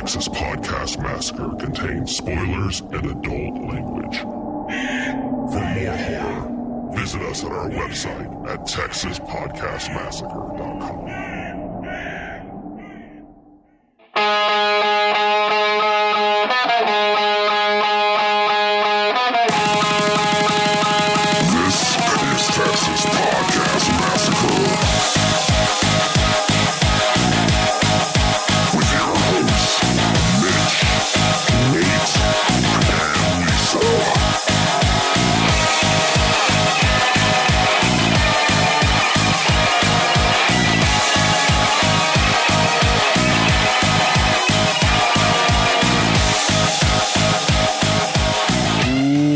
Texas Podcast Massacre contains spoilers and adult language. For more horror, visit us at our website at texaspodcastmassacre.com.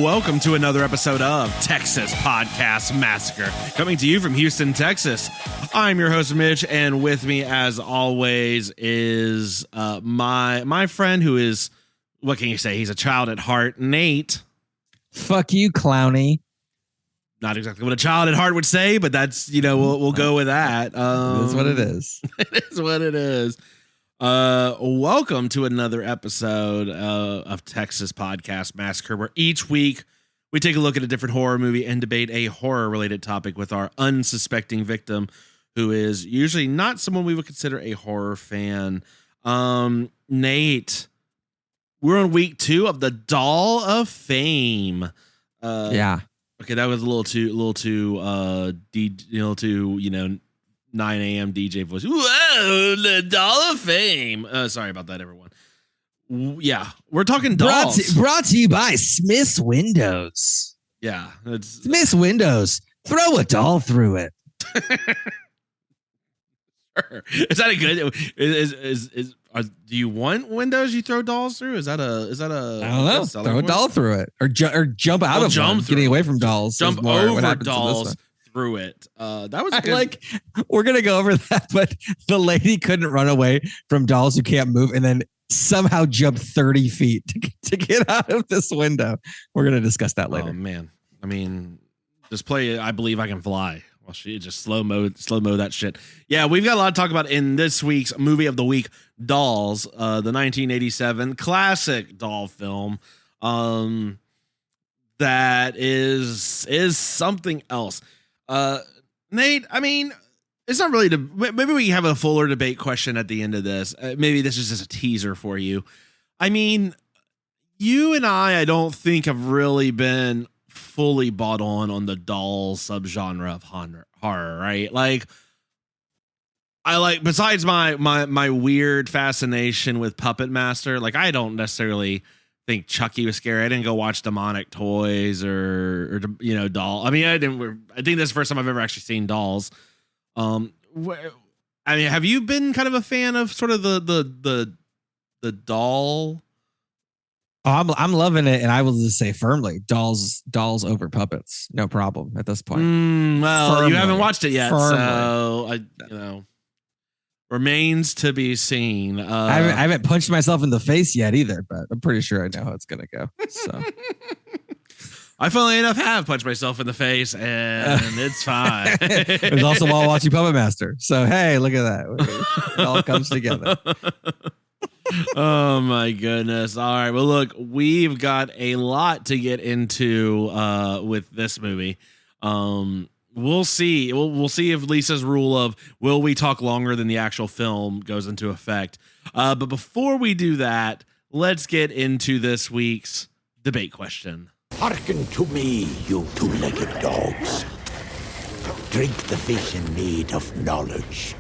Welcome to another episode of Texas Podcast Massacre, coming to you from Houston, Texas. I'm your host, Mitch, and with me, as always, is my friend who is, what can you say? He's a child at heart, Nate. Fuck you, clowny. Not exactly what a child at heart would say, but that's, we'll go with that. That's what it is. It is what it is. Welcome to another episode of Texas Podcast Massacre, where each week we take a look at a different horror movie and debate a horror-related topic with our unsuspecting victim, who is usually not someone we would consider a horror fan. Nate, we're on week 2 of the Doll of Fame. Yeah. Okay, that was a little too 9 a.m. DJ voice. Whoa, the Doll of Fame. Sorry about that, everyone. Yeah, we're talking dolls. Brought to you by Smith's Windows. Yeah, Smith's Windows. Throw a doll through it. Is that a good? Do you want windows you throw dolls through? Is that a? I don't know. Throw a doll through it, or jump out of one. Getting away from dolls. Jump over dolls. Through it. That was a good... we're gonna go over that, but the lady couldn't run away from dolls who can't move, and then somehow jumped 30 feet to get out of this window. We're gonna discuss that later. Oh man, I mean, just play I Believe I Can Fly. Well, she just slow mo that shit. Yeah, we've got a lot to talk about in this week's movie of the week, Dolls, the 1987 classic doll film. That is something else. Nate, I mean, it's not really, maybe we have a fuller debate question at the end of this. Maybe this is just a teaser for you. I mean, you and I don't think have really been fully bought on the doll subgenre of horror, right? Like, besides my weird fascination with Puppet Master, like, I don't necessarily think Chucky was scary. I didn't go watch Demonic Toys or Doll. I mean, I think this is the first time I've ever actually seen Dolls. I mean, have you been kind of a fan of sort of the doll? Oh, I'm loving it, and I will just say firmly, dolls over puppets, no problem at this point. Well, you haven't watched it yet, so remains to be seen. I haven't punched myself in the face yet either, but I'm pretty sure I know how it's gonna go. So I funnily enough have punched myself in the face, and it's fine. It was also while watching Puppet Master. So hey, look at that. It all comes together. Oh my goodness. All right. Well, look, we've got a lot to get into with this movie. We'll see. We'll see if Lisa's rule of will we talk longer than the actual film goes into effect. But before we do that, let's get into this week's debate question. Hearken to me, you two-legged dogs. Drink the vision mead of knowledge.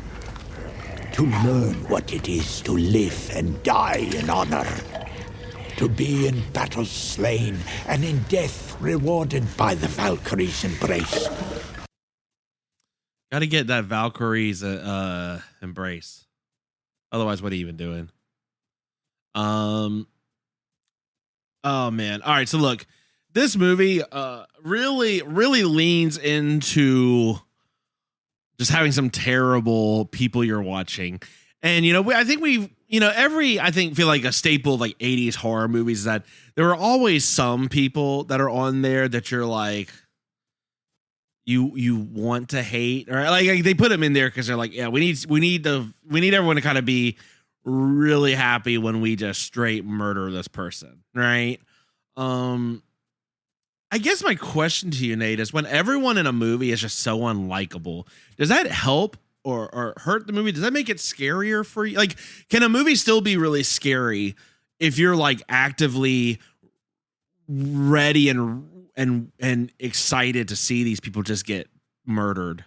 To learn what it is to live and die in honor. To be in battle slain and in death rewarded by the Valkyrie's embrace. Got to get that Valkyrie's embrace. Otherwise, what are you even doing? Oh man. All right. So look, this movie really leans into just having some terrible people you're watching. And, I think feel like a staple of like 80s horror movies is that there are always some people that are on there that you're like, you want to hate, or like they put them in there because they're like, yeah, we need everyone to kind of be really happy when we just straight murder this person, right? I guess my question to you, Nate, is when everyone in a movie is just so unlikable, does that help or hurt the movie? Does that make it scarier for you? Like, can a movie still be really scary if you're like actively ready and excited to see these people just get murdered?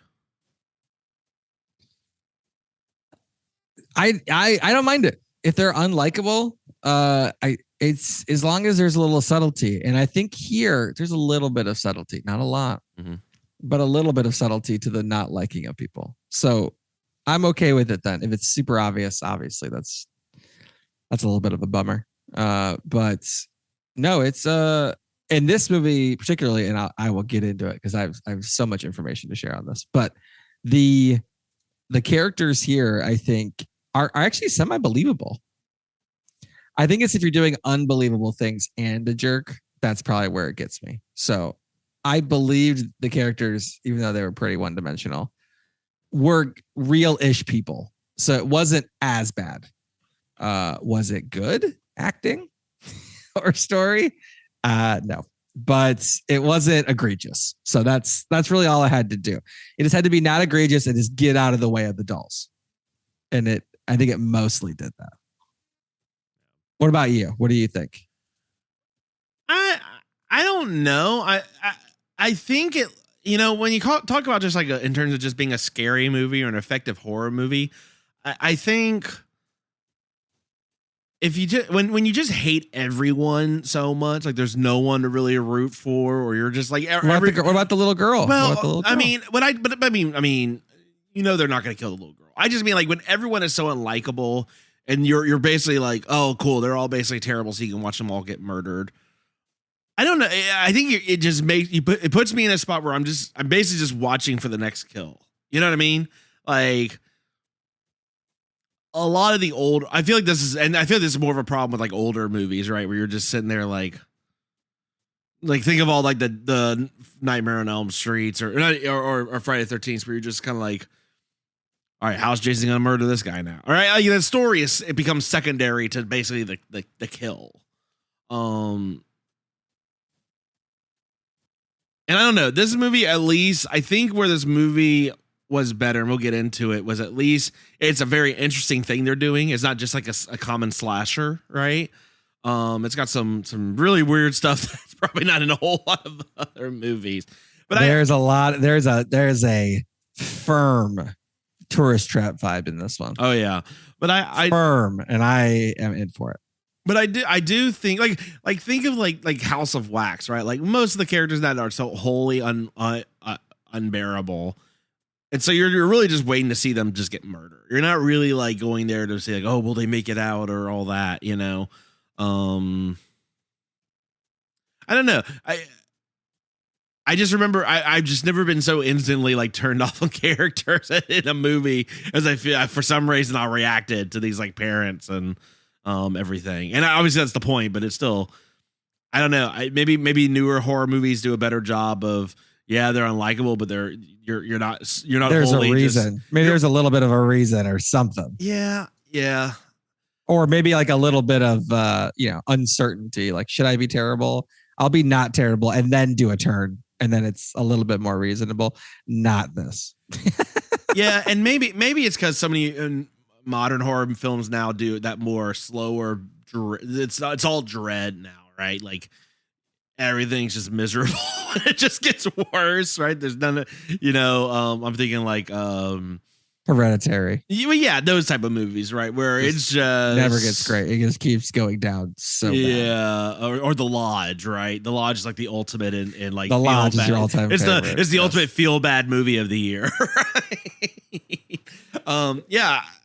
I don't mind it if they're unlikable. It's as long as there's a little subtlety, and I think here there's a little bit of subtlety, not a lot, but a little bit of subtlety to the not liking of people. So I'm okay with it then. If it's super obvious, obviously that's a little bit of a bummer. But no, it's in this movie particularly, and I will get into it because I have so much information to share on this. But the characters here, I think, are actually semi-believable. I think it's if you're doing unbelievable things and a jerk, that's probably where it gets me. So I believed the characters, even though they were pretty one-dimensional, were real-ish people. So it wasn't as bad. Was it good acting or story? No, but it wasn't egregious. So that's really all I had to do. It just had to be not egregious and just get out of the way of the dolls. And I think it mostly did that. What about you? What do you think? I don't know. I think it, when you talk about just like in terms of just being a scary movie or an effective horror movie, I think if you just when you just hate everyone so much, like there's no one to really root for, or you're just like what about the little girl? Well, I mean, they're not going to kill the little girl. I just mean like when everyone is so unlikable. And you're basically like, oh, cool, they're all basically terrible, so you can watch them all get murdered. I don't know. I think it just makes it puts me in a spot where I'm basically just watching for the next kill. You know what I mean? Like a lot of the old, I feel like this is more of a problem with like older movies, right? Where you're just sitting there like think of all like the Nightmare on Elm Streets or Friday the 13th, where you're just kind of like, all right, how's Jason gonna murder this guy now? All right, the story it becomes secondary to basically the kill. And I don't know, this movie, at least I think where this movie was better, and we'll get into it, was at least it's a very interesting thing they're doing. It's not just like a common slasher, right? It's got some really weird stuff that's probably not in a whole lot of other movies. But there's a firm tourist trap vibe in this one. Oh yeah, but I firm, and I am in for it. But I do think like think of like House of Wax, right? Like most of the characters that are so wholly unbearable, and so you're really just waiting to see them just get murdered. You're not really like going there to say like, oh, will they make it out or all that, I don't know. I just remember I've just never been so instantly like turned off on characters in a movie as I feel for some reason I reacted to these like parents and everything. And obviously that's the point, but it's still, I don't know. Maybe newer horror movies do a better job of, they're unlikable, but you're not. There's a reason. Maybe there's a little bit of a reason or something. Yeah. Or maybe like a little bit of uncertainty. Like, should I be terrible? I'll be not terrible, and then do a turn. And then it's a little bit more reasonable. Not this. Yeah, and maybe it's because so many modern horror films now do that more slower. It's all dread now, right? Like everything's just miserable. It just gets worse, right? There's none. I'm thinking like Hereditary. Yeah, those type of movies, right? Where it's just never gets great. It just keeps going down so bad. Or The Lodge, right? The Lodge is like the ultimate in like The Lodge is your all-time favorite. It's the ultimate feel bad movie of the year. Right?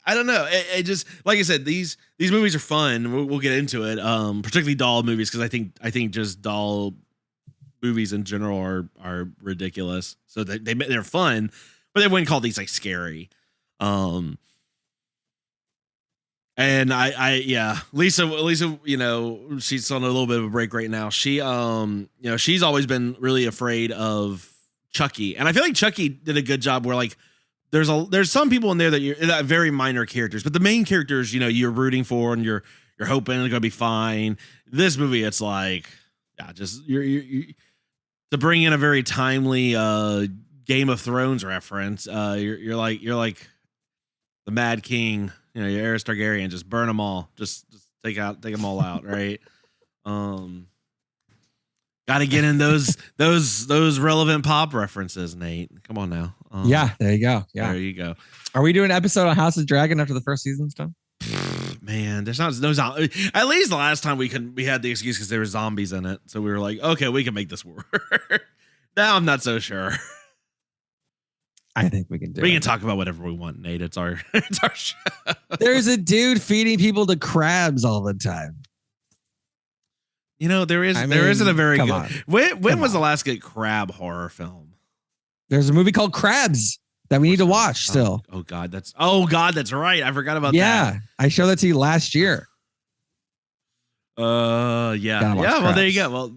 I don't know. It just, like I said, these movies are fun. We'll get into it. Particularly doll movies, because I think just doll movies in general are ridiculous. So they're fun, but they wouldn't call these like scary. And Lisa, she's on a little bit of a break right now. She, she's always been really afraid of Chucky. And I feel like Chucky did a good job where like there's some people in there that very minor characters, but the main characters, you're rooting for and you're hoping they're gonna be fine. This movie, it's like, yeah, just you to bring in a very timely Game of Thrones reference. You're like the Mad King, you're Aerys Targaryen, just burn them all, just take them all out, right? Got to get in those relevant pop references, Nate. Come on now. Yeah, there you go. Yeah, there you go. Are we doing an episode on House of Dragon after the first season's done? Man, there's no zombies. At least the last time we had the excuse because there were zombies in it, so we were like, okay, we can make this work. Now I'm not so sure. I think we can do it. We can talk about whatever we want, Nate. It's our show. There's a dude feeding people to crabs all the time. There isn't a very good. On. When was the last good crab horror film? There's a movie called Crabs that we need to watch still. Oh God, that's right. I forgot about that. Yeah, I showed that to you last year. Yeah. Well, there you go. Well,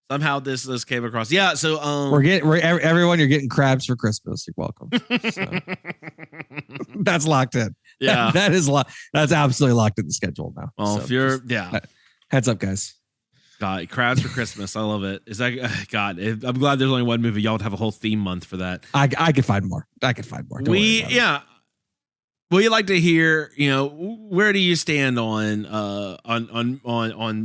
somehow this came across. Yeah. So everyone, you're getting crabs for Christmas. You're welcome. So. That's locked in. Yeah, that's absolutely locked in the schedule now. Well, so if you're heads up, guys. God, crabs for Christmas. I love it. Is that God? I'm glad there's only one movie. Y'all would have a whole theme month for that. I could find more. Don't We'd like to hear, where do you stand on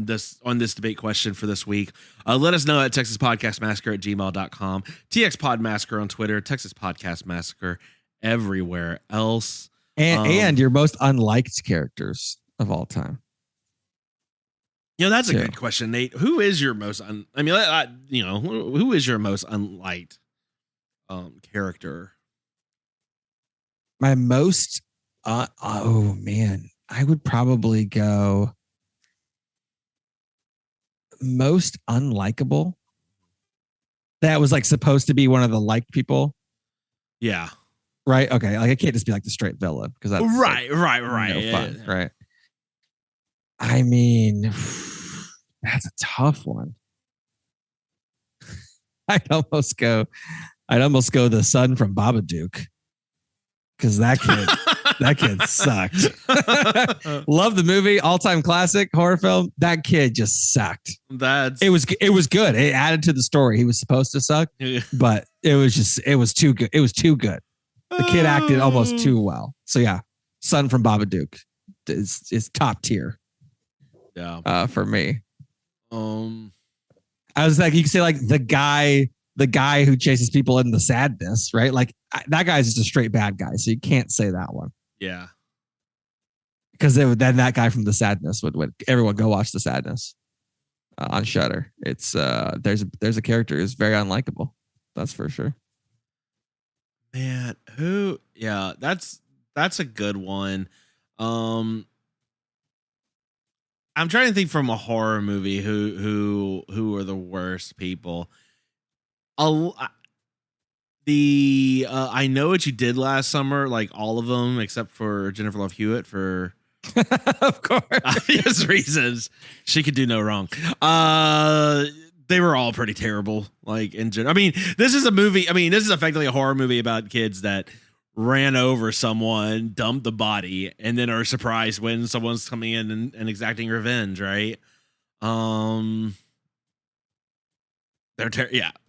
this debate question for this week? Let us know at TexasPodcastMassacre@gmail.com, TXPodMassacre on Twitter, Texas Podcast Massacre everywhere else, and your most unliked characters of all time. That's a good question, Nate. Who is your most who is your most unliked character? My most man, I would probably go most unlikable. That was like supposed to be one of the liked people. Yeah. Right. Okay. Like I can't just be like the straight villain because that's right. Fun, right. I mean, that's a tough one. I'd almost go the son from Babadook because that kid sucked. Love the movie, all-time classic horror film. That kid just sucked. It was good. It added to the story. He was supposed to suck, but it was too good. It was too good. The kid acted almost too well. So yeah, son from Babadook is top tier. Yeah. For me. I was like, you could say like the guy who chases people in The Sadness, right? Like that guy's just a straight bad guy. So you can't say that one. Yeah. Because then that guy from The Sadness would everyone go watch The Sadness on Shudder. It's there's a character who's very unlikable. That's for sure. Man, that's a good one. I'm trying to think from a horror movie who are the worst people. I Know What You Did Last Summer, like all of them except for Jennifer Love Hewitt for of course obvious reasons. She could do no wrong. They were all pretty terrible. Like in general, I mean, this is a movie. I mean, this is effectively a horror movie about kids that ran over someone, dumped the body, and then are surprised when someone's coming in and exacting revenge, right?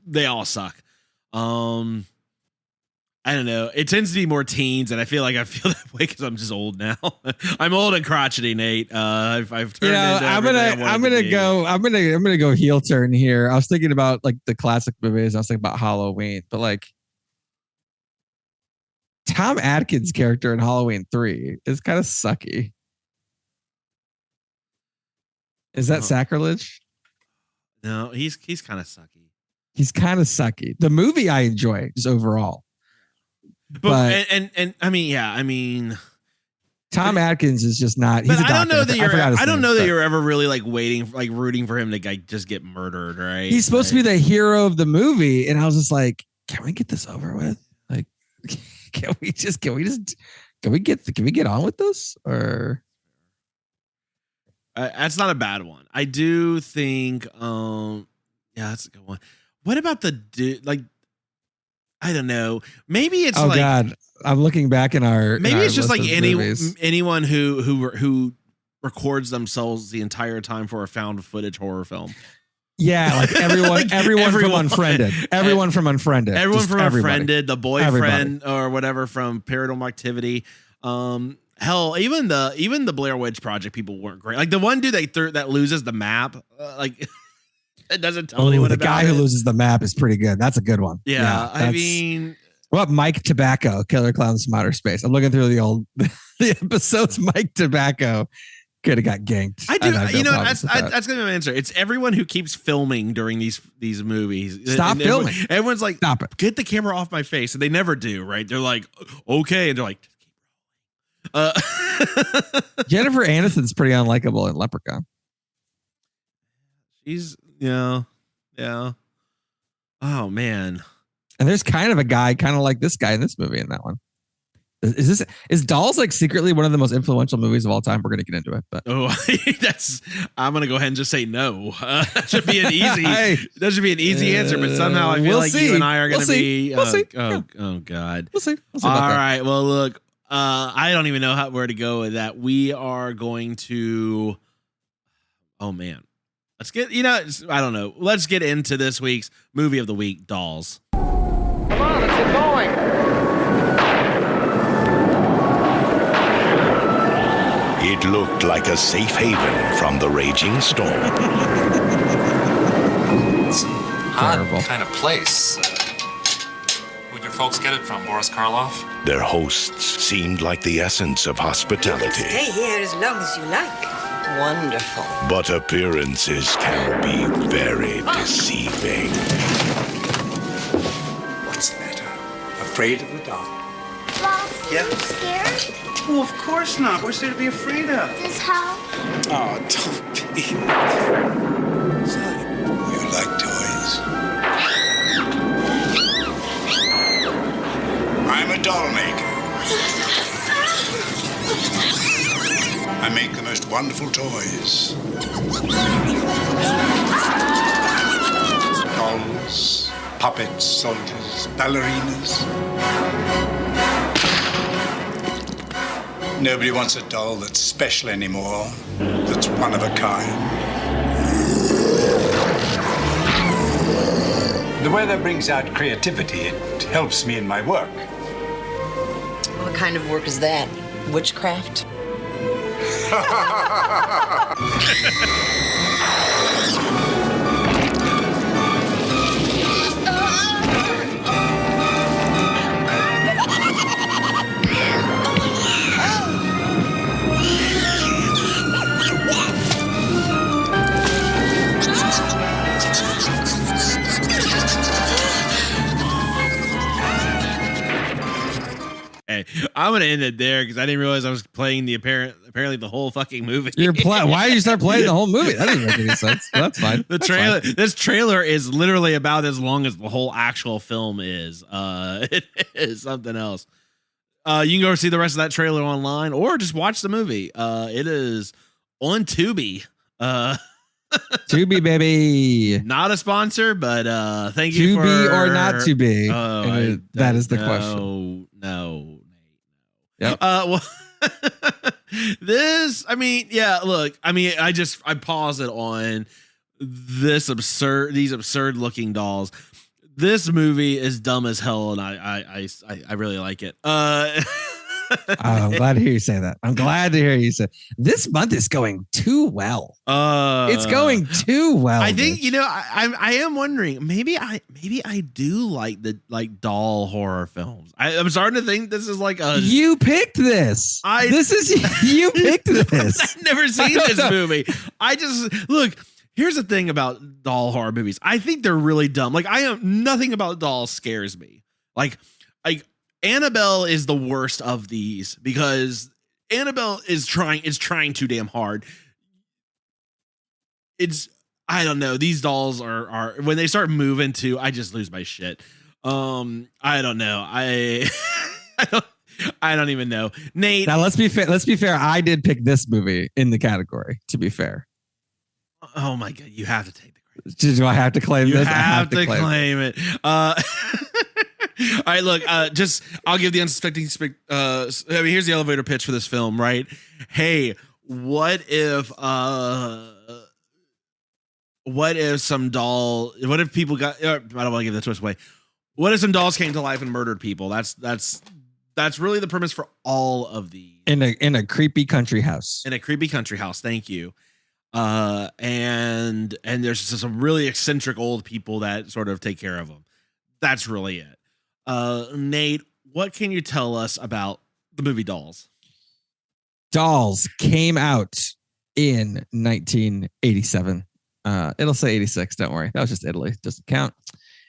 They all suck. I don't know. It tends to be more teens, and I feel that way because I'm just old now. I'm old and crotchety, Nate. I've turned into I'm gonna go heel turn here. I was thinking about like the classic movies. I was thinking about Halloween, but like Tom Atkins' character in Halloween 3 is kind of sucky. Is that sacrilege? No, he's kind of sucky. He's kind of sucky. The movie I enjoy just overall. But I mean, Tom Atkins is just not. He's a doctor. I don't know that you're ever really like rooting for him to like just get murdered, right? He's supposed to be the hero of the movie, and I was just like, can we get this over with? Like, can we get on with this? Or that's not a bad one. I do think, that's a good one. What about the dude? Like, I don't know. Maybe it's oh God, I'm looking back in our. Maybe it's just like movies. anyone who records themselves the entire time for a found footage horror film. Yeah, like everyone, Like everyone from Unfriended, everyone from Unfriended, everyone from everybody. Unfriended, the boyfriend or whatever from Paranormal Activity. Hell, even the Blair Witch Project people weren't great. Like the one dude that loses the map, like it doesn't tell anyone the about guy it. who loses the map is pretty good. That's a good one. Yeah, I mean, what Mike Tobacco, Killer Clowns from Outer Space. I'm looking through the episodes. Mike Tobacco could have got ganked. I do. That's gonna be my answer. It's everyone who keeps filming during these movies. Stop filming. Everyone's like, stop it. Get the camera off my face, and they never do. Right? They're like, okay, and they're like, Jennifer Aniston's pretty unlikable in Leprechaun. She's yeah. Oh man. And there's kind of a guy, kind of like this guy in this movie in that one. Is Dolls like secretly one of the most influential movies of all time? We're gonna get into it, but I'm gonna go ahead and just say no. That should be an easy answer, but somehow I feel you and I are gonna be. We'll see. Oh God. We'll see. All right. Well, look. I don't even know where to go with that. We are going to. Oh man, let's get. I don't know. Let's get into this week's movie of the week, Dolls. Come on, let's get going. It looked like a safe haven from the raging storm. It's an odd kind of place. Where'd your folks get it from, Boris Karloff? Their hosts seemed like the essence of hospitality. Stay here as long as you like. Wonderful. But appearances can be very deceiving. What's the matter? Afraid of the dark? Boss, Yeah? are you scared? Oh, of course not. What's there to be afraid of? This house? Oh, don't be. Son, you like toys? I'm a doll maker. I make the most wonderful toys. Dolls, puppets, soldiers, ballerinas. Nobody wants a doll that's special anymore, that's one of a kind. The weather brings out creativity. It helps me in my work. What kind of work is that? Witchcraft? Hey, I'm gonna end it there because I didn't realize I was playing apparently the whole fucking movie. Why did you start playing the whole movie? That doesn't make any sense. That's fine. This trailer is literally about as long as the whole actual film is. It is something else. You can go see the rest of that trailer online or just watch the movie. It is on Tubi. Tubi, baby. Not a sponsor, but thank you to for be or not to be. That is the question. No. Yep. Well, this. I mean, yeah. Look. I mean, I pause it on these absurd looking dolls. This movie is dumb as hell, and I really like it. I'm glad to hear you say that. I'm glad to hear you say this month is going too well. It's going too well. I think I am wondering maybe I do like the doll horror films. I'm starting to think this is like a you picked this. You picked this. I've never seen this movie. I just look. Here's the thing about doll horror movies. I think they're really dumb. Like nothing about dolls scares me. Like Annabelle is the worst of these because Annabelle is trying too damn hard. I don't know. These dolls are when they start moving to, I just lose my shit. I don't know. I don't even know. Nate. Now let's be fair. I did pick this movie in the category, to be fair. Oh my God. You have to take the credit. Do I have to claim this? I have to claim it. All right, look, I'll give the unsuspecting. Here's the elevator pitch for this film, right? Hey, what if people got? I don't want to give that twist away. What if some dolls came to life and murdered people? That's really the premise for all of these. In a creepy country house. In a creepy country house. Thank you. And there's just some really eccentric old people that sort of take care of them. That's really it. Nate, what can you tell us about the movie Dolls? Dolls came out in 1987. It'll say 86. Don't worry. That was just Italy. Doesn't count.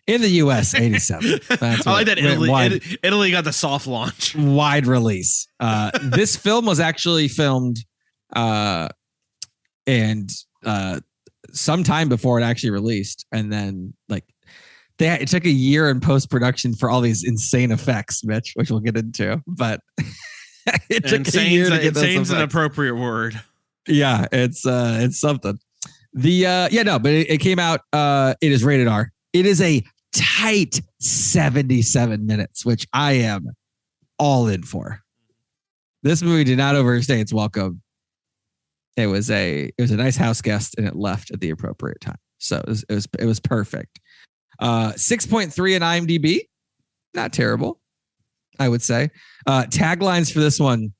In the U.S., 87. I like that Italy got the soft launch. Wide release. This film was actually filmed and sometime before it actually released. And then it took a year in post-production for all these insane effects, Mitch, which we'll get into. But it took a year to get those effects. Insane's an appropriate word. Yeah, it's something. But it came out. It is rated R. It is a tight 77 minutes, which I am all in for. This movie did not overstay its welcome. It was a nice house guest, and it left at the appropriate time. So it was perfect. 6.3 in IMDb, not terrible, I would say. Taglines for this one: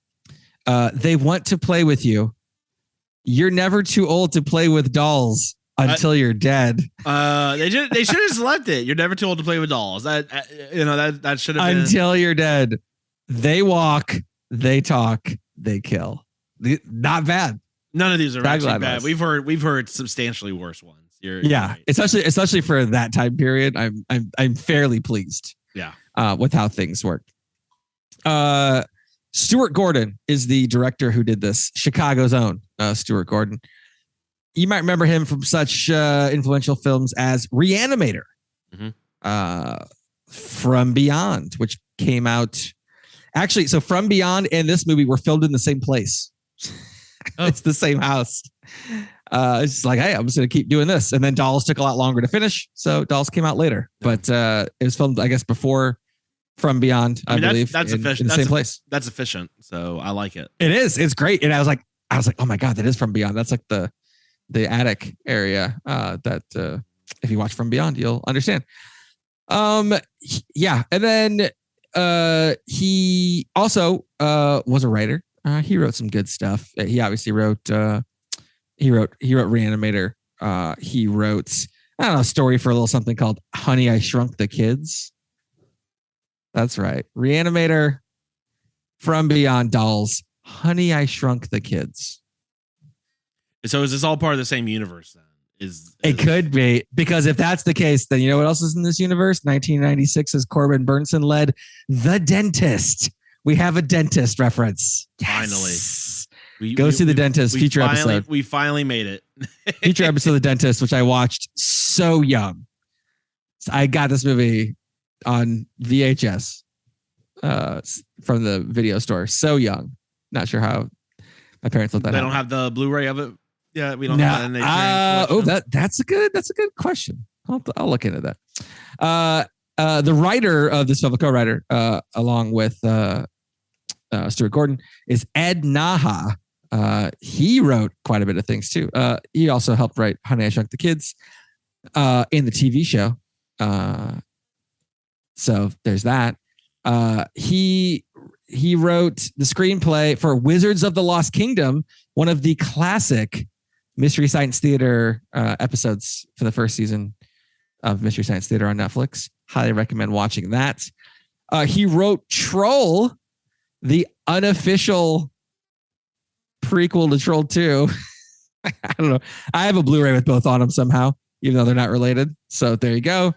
they want to play with you. You're never too old to play with dolls until you're dead. They should have just left it. You're never too old to play with dolls. That should have been until you're dead. They walk, they talk, they kill. Not bad. None of these are actually bad. We've heard substantially worse ones. You're right. especially for that time period. I'm fairly pleased. Yeah. With how things work. Stuart Gordon is the director who did this. Chicago's own Stuart Gordon. You might remember him from such influential films as Reanimator, From Beyond, which came out. Actually, so From Beyond and this movie were filmed in the same place. It's the same house. It's just like, hey, I'm just going to keep doing this. And then Dolls took a lot longer to finish. So Dolls came out later. But it was filmed, I guess, before From Beyond, I believe. That's efficient. In the same place. That's efficient. So I like it. It is. It's great. And I was like, oh my God, that is From Beyond. That's like the attic area that if you watch From Beyond, you'll understand. Yeah. And then he also was a writer. He wrote some good stuff. He obviously wrote Reanimator. He wrote, a story for a little something called Honey, I Shrunk the Kids. That's right. Reanimator, From Beyond, Dolls, Honey, I Shrunk the Kids. So is this all part of the same universe then? It could be, because if that's the case, then you know what else is in this universe? 1996's Corbin Burnson led The Dentist. We have a dentist reference. Yes. Finally. Go see The Dentist, future episode. We finally made it. Future episode of The Dentist, which I watched so young. So I got this movie on VHS from the video store. So young. Not sure how my parents let that They happen. don't have the Blu-ray of it? Yeah, we don't have that. That's a good question. I'll look into that. The writer of this film, the co-writer, along with Stuart Gordon, is Ed Naha. He wrote quite a bit of things too. He also helped write Honey, I Shrunk the Kids in the TV show. So there's that. He wrote the screenplay for Wizards of the Lost Kingdom, one of the classic Mystery Science Theater episodes for the first season of Mystery Science Theater on Netflix. Highly recommend watching that. He wrote Troll, the unofficial prequel to Troll 2. I don't know. I have a Blu-ray with both on them somehow, even though they're not related. So there you go.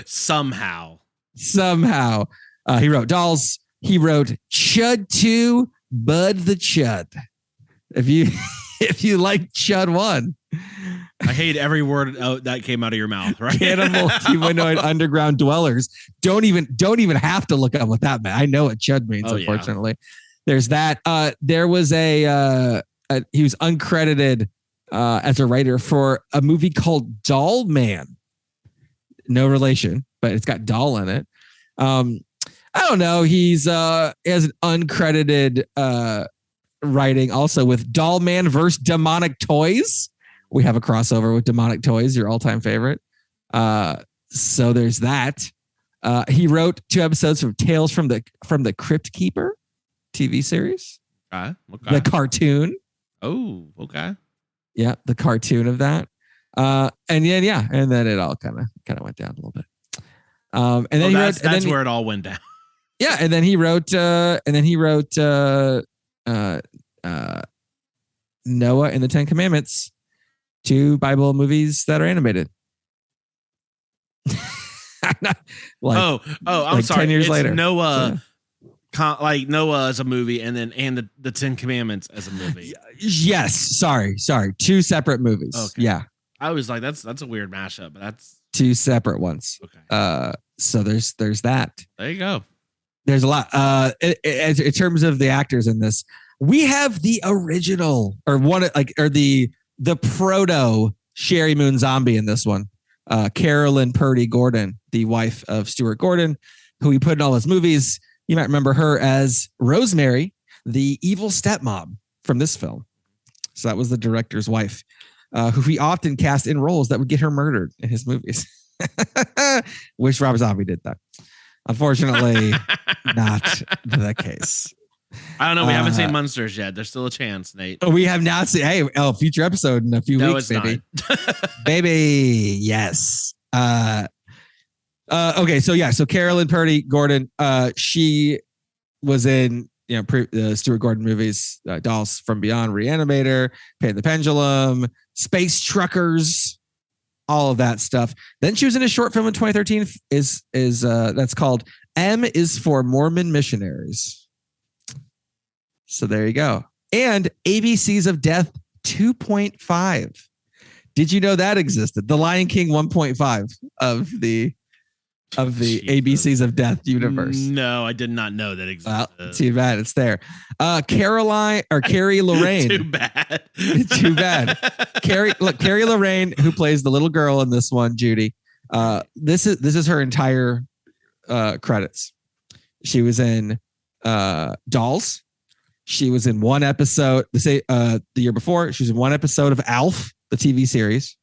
Somehow. He wrote Dolls. He wrote Chud 2, Bud the Chud. If you like Chud 1. I hate every word that came out of your mouth, right? Cannibal humanoid underground dwellers. Don't even have to look up what that meant. I know what Chud means, unfortunately. Yeah. There's that. There was he was uncredited as a writer for a movie called Doll Man. No relation, but it's got doll in it. I don't know. He has an uncredited writing also with Doll Man vs. Demonic Toys. We have a crossover with Demonic Toys, your all-time favorite. So there's that. He wrote 2 episodes from Tales from the Crypt Keeper TV series. Okay. The cartoon. Oh, okay. Yeah, the cartoon of that. And then it all kind of went down a little bit. And then that's where it all went down. Yeah, and then he wrote Noah and the 10 Commandments, 2 Bible movies that are animated. I'm sorry. 10 years it's later. Noah, Noah as a movie, and the 10 Commandments as a movie. Yes, sorry, 2 separate movies. Okay. Yeah, I was like, that's a weird mashup, but that's 2 separate ones. Okay. So there's that. There you go. There's a lot. In terms of the actors in this, we have the original the proto Sherry Moon Zombie in this one. Carolyn Purdy Gordon, the wife of Stuart Gordon, who he put in all his movies. You might remember her as Rosemary, the evil stepmom from this film. So that was the director's wife, who he often cast in roles that would get her murdered in his movies. Wish Rob Zombie did that. Unfortunately, not the case. I don't know. We haven't seen Monsters yet. There's still a chance, Nate. We have not seen. Future episode in a few weeks, baby. Baby, yes. Okay, so Carolyn Purdy Gordon, she was in Stuart Gordon movies, Dolls from Beyond, Reanimator, Pay the Pendulum, Space Truckers, all of that stuff. Then she was in a short film in 2013 is that's called M is for Mormon Missionaries. So there you go. And ABCs of Death 2.5. Did you know that existed? The Lion King 1.5 of the ABCs of Death universe. No, I did not know that existed. Well, too bad it's there. Carrie Lorraine. Too bad. Too bad. Carrie Lorraine, who plays the little girl in this one, Judy. This is her entire credits. She was in Dolls. She was in 1 episode. The year before, she was in 1 episode of Alf, the TV series.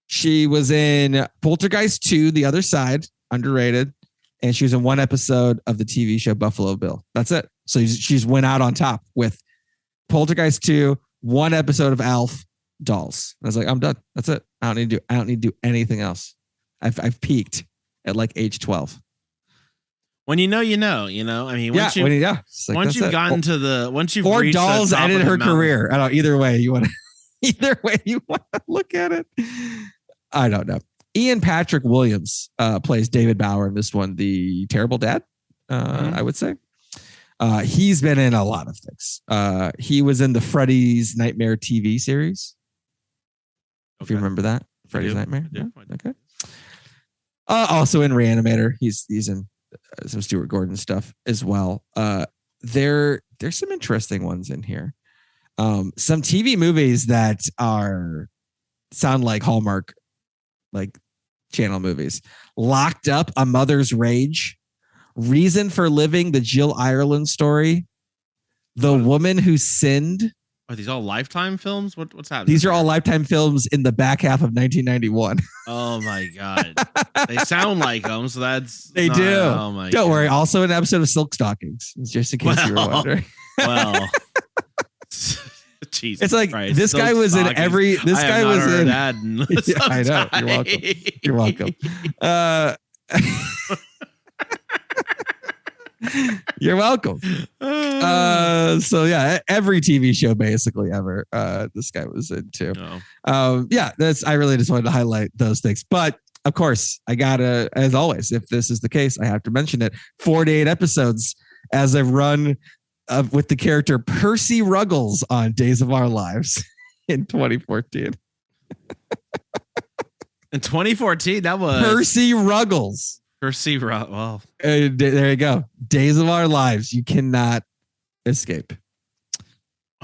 She was in Poltergeist 2, The Other Side, underrated, and she was in 1 episode of the TV show Buffalo Bill. That's it. So she's went out on top with Poltergeist 2, 1 episode of Alf, Dolls. I was like, I'm done. That's it. I don't need to do anything else. I've peaked at like age 12. When you know. I mean, once you've gotten to the once you've or reached Dolls the top ended of the her mountain. career. I don't. Either way you want to look at it. I don't know. Ian Patrick Williams plays David Bauer in this one, the terrible dad. I would say he's been in a lot of things. He was in the Freddy's Nightmare TV series. Okay. If you remember that, Freddy's Nightmare. Yeah. Okay. Also in Reanimator, he's in some Stuart Gordon stuff as well. There's some interesting ones in here. Some TV movies that sound like Hallmark, like channel movies. Locked Up, A Mother's Rage, Reason for Living, the Jill Ireland story, The Woman Who Sinned. Are these all Lifetime films? What's happening? These are all Lifetime films in the back half of 1991. Oh my God. They sound like them, so that's... They do. Oh my Don't God. worry. Also an episode of Silk Stockings, just in case you were wondering. Well... Jesus it's like Christ. This guy was in every. This guy was in. Yeah, I know. You're welcome. You're welcome. So yeah, every TV show basically ever. This guy was in too. Yeah, I really just wanted to highlight those things. But of course, I gotta, as always, if this is the case, I have to mention it. 48 episodes as a run. With the character Percy Ruggles on Days of Our Lives in 2014. In 2014, that was Percy Ruggles. Well, there you go. Days of Our Lives. You cannot escape.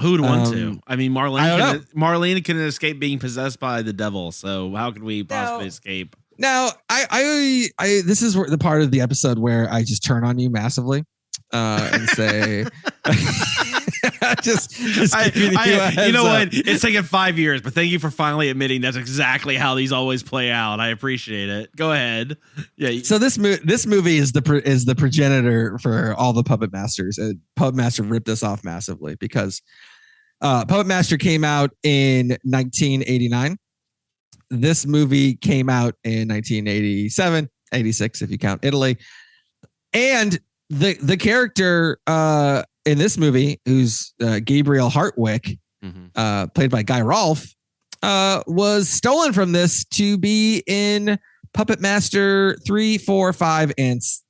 Who would want to? I mean, Marlene couldn't escape being possessed by the devil. So how could we possibly escape? Now, I this is the part of the episode where I just turn on you massively and say, just you know what? It's taken 5 years, but thank you for finally admitting that's exactly how these always play out. I appreciate it. Go ahead. Yeah. So this movie is the progenitor for all the Puppet Masters. Puppet Master ripped us off massively because Puppet Master came out in 1989. This movie came out in 1987, 86 if you count Italy. And the character in this movie, who's Gabriel Hartwick, played by Guy Rolfe, was stolen from this to be in Puppet Master 3, 4, 5,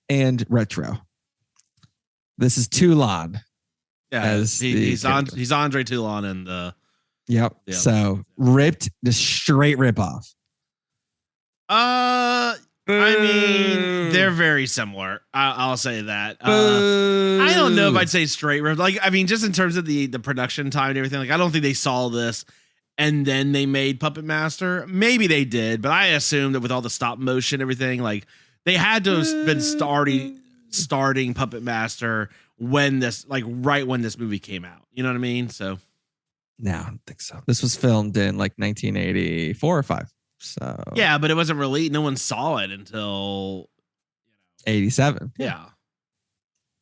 and Retro. This is Toulon. Yeah, he's Andre Toulon in the. Yep. So ripped, the straight rip off. I mean, they're very similar. I'll say that. I don't know if I'd say straight rip. Like, I mean, just in terms of the production time and everything. Like, I don't think they saw this and then they made Puppet Master. Maybe they did, but I assume that with all the stop motion, everything, like they had to have been starting Puppet Master when this, like, right when this movie came out. You know what I mean? So. No, I don't think so. This was filmed in like 1984 or 5. So yeah, but it wasn't released. No one saw it until 87. Yeah.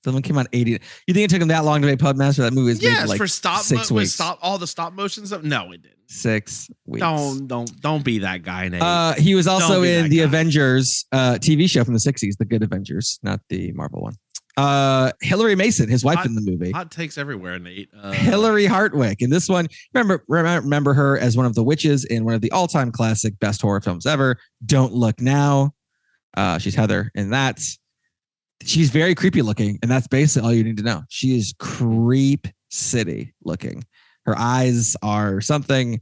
Film came out 80. You think it took them that long to make Puppet Master? That movie was made like for 6 weeks. All the stop motion stuff. No, it didn't. 6 weeks. Don't be that guy, Nate. He was also in the Avengers TV show from the 60s, The Good Avengers, not the Marvel one. Hillary Mason, his wife in the movie. Hot takes everywhere, Nate. Hillary Hartwick. In this one, remember her as one of the witches in one of the all-time classic best horror films ever, Don't Look Now. She's Heather in that. She's very creepy looking, and that's basically all you need to know. She is creep city looking. Her eyes are something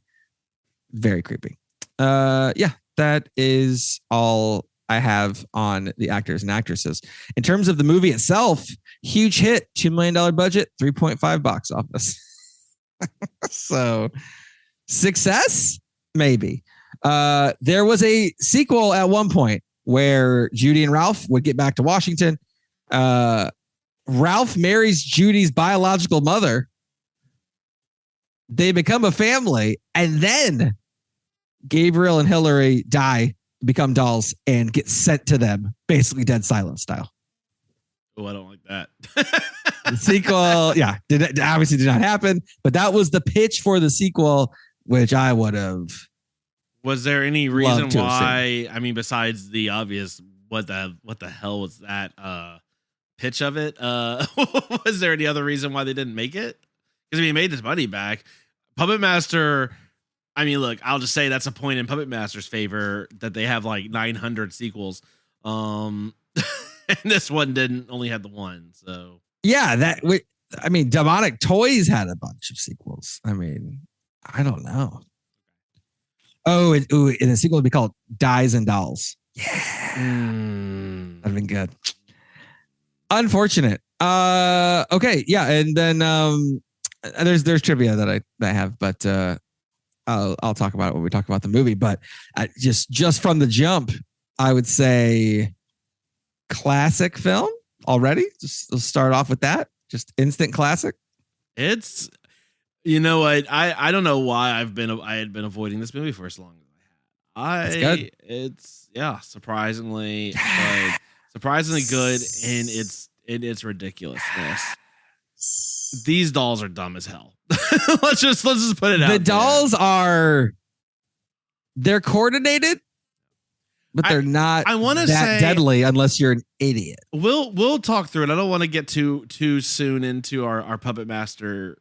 very creepy. Yeah, that is all I have on the actors and actresses. In terms of the movie itself, huge hit, $2 million budget, 3.5 box office. So success, maybe. There was a sequel at one point where Judy and Ralph would get back to Washington. Ralph marries Judy's biological mother. They become a family, and then Gabriel and Hillary die, become dolls, and get sent to them, basically Dead Silence style. Oh, I don't like that. The sequel, yeah, obviously did not happen, but that was the pitch for the sequel, which I would have. Was there any reason why? I mean, besides the obvious, what the hell was that pitch of it? Was there any other reason why they didn't make it? Because he made his money back. Puppet Master. I mean, look, I'll just say that's a point in Puppet Master's favor that they have like 900 sequels. And this one only had the one. So yeah, Demonic Toys had a bunch of sequels. I mean, I don't know. Oh, and the sequel would be called Dies and Dolls. Yeah, that'd been good. Unfortunate. Okay, yeah, and then there's trivia that I have, but I'll talk about it when we talk about the movie. But just from the jump, I would say classic film already. Just let's start off with that. Just instant classic. It's, you know what, I don't know why I had been avoiding this movie for as long as I had. It's surprisingly good in its ridiculousness. These dolls are dumb as hell. let's just put it out. The dolls they're coordinated, but they're not. I want to say deadly unless you're an idiot. We'll talk through it. I don't want to get too soon into our Puppet Master.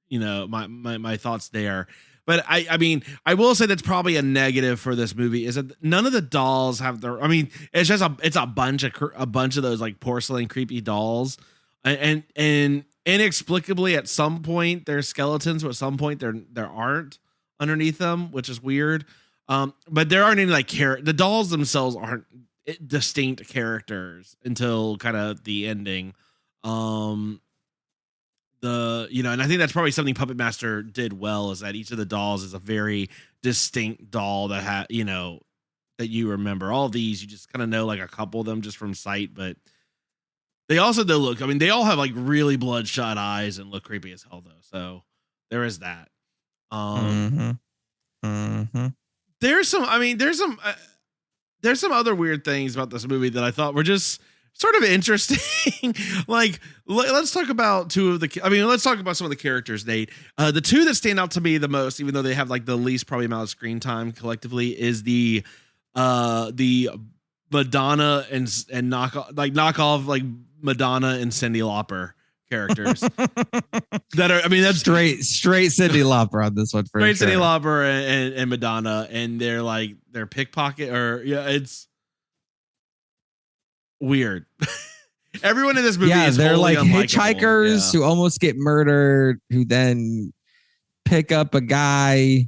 You know, my thoughts there. But I mean, I will say that's probably a negative for this movie is that none of the dolls have their. I mean, it's just a bunch of those like porcelain creepy dolls, and inexplicably at some point there's skeletons, but at some point there aren't underneath them, which is weird. But there aren't any like the dolls themselves aren't distinct characters until kind of the ending. And I think that's probably something Puppet Master did well, is that each of the dolls is a very distinct doll that that you remember. All these, you just kind of know like a couple of them just from sight, but they also do look, I mean, they all have like really bloodshot eyes and look creepy as hell though. So there is that. There's some other weird things about this movie that I thought were just sort of interesting. Like, let's talk about let's talk about some of the characters, Nate. The two that stand out to me the most, even though they have like the least probably amount of screen time collectively, is the Madonna and knockoff like Madonna and Cyndi Lauper characters that are, I mean, that's straight Cyndi Lauper on this one for straight sure. Cyndi Lauper and Madonna, and they're pickpocket it's weird. Everyone in this movie is they're like hitchhikers who almost get murdered, who then pick up a guy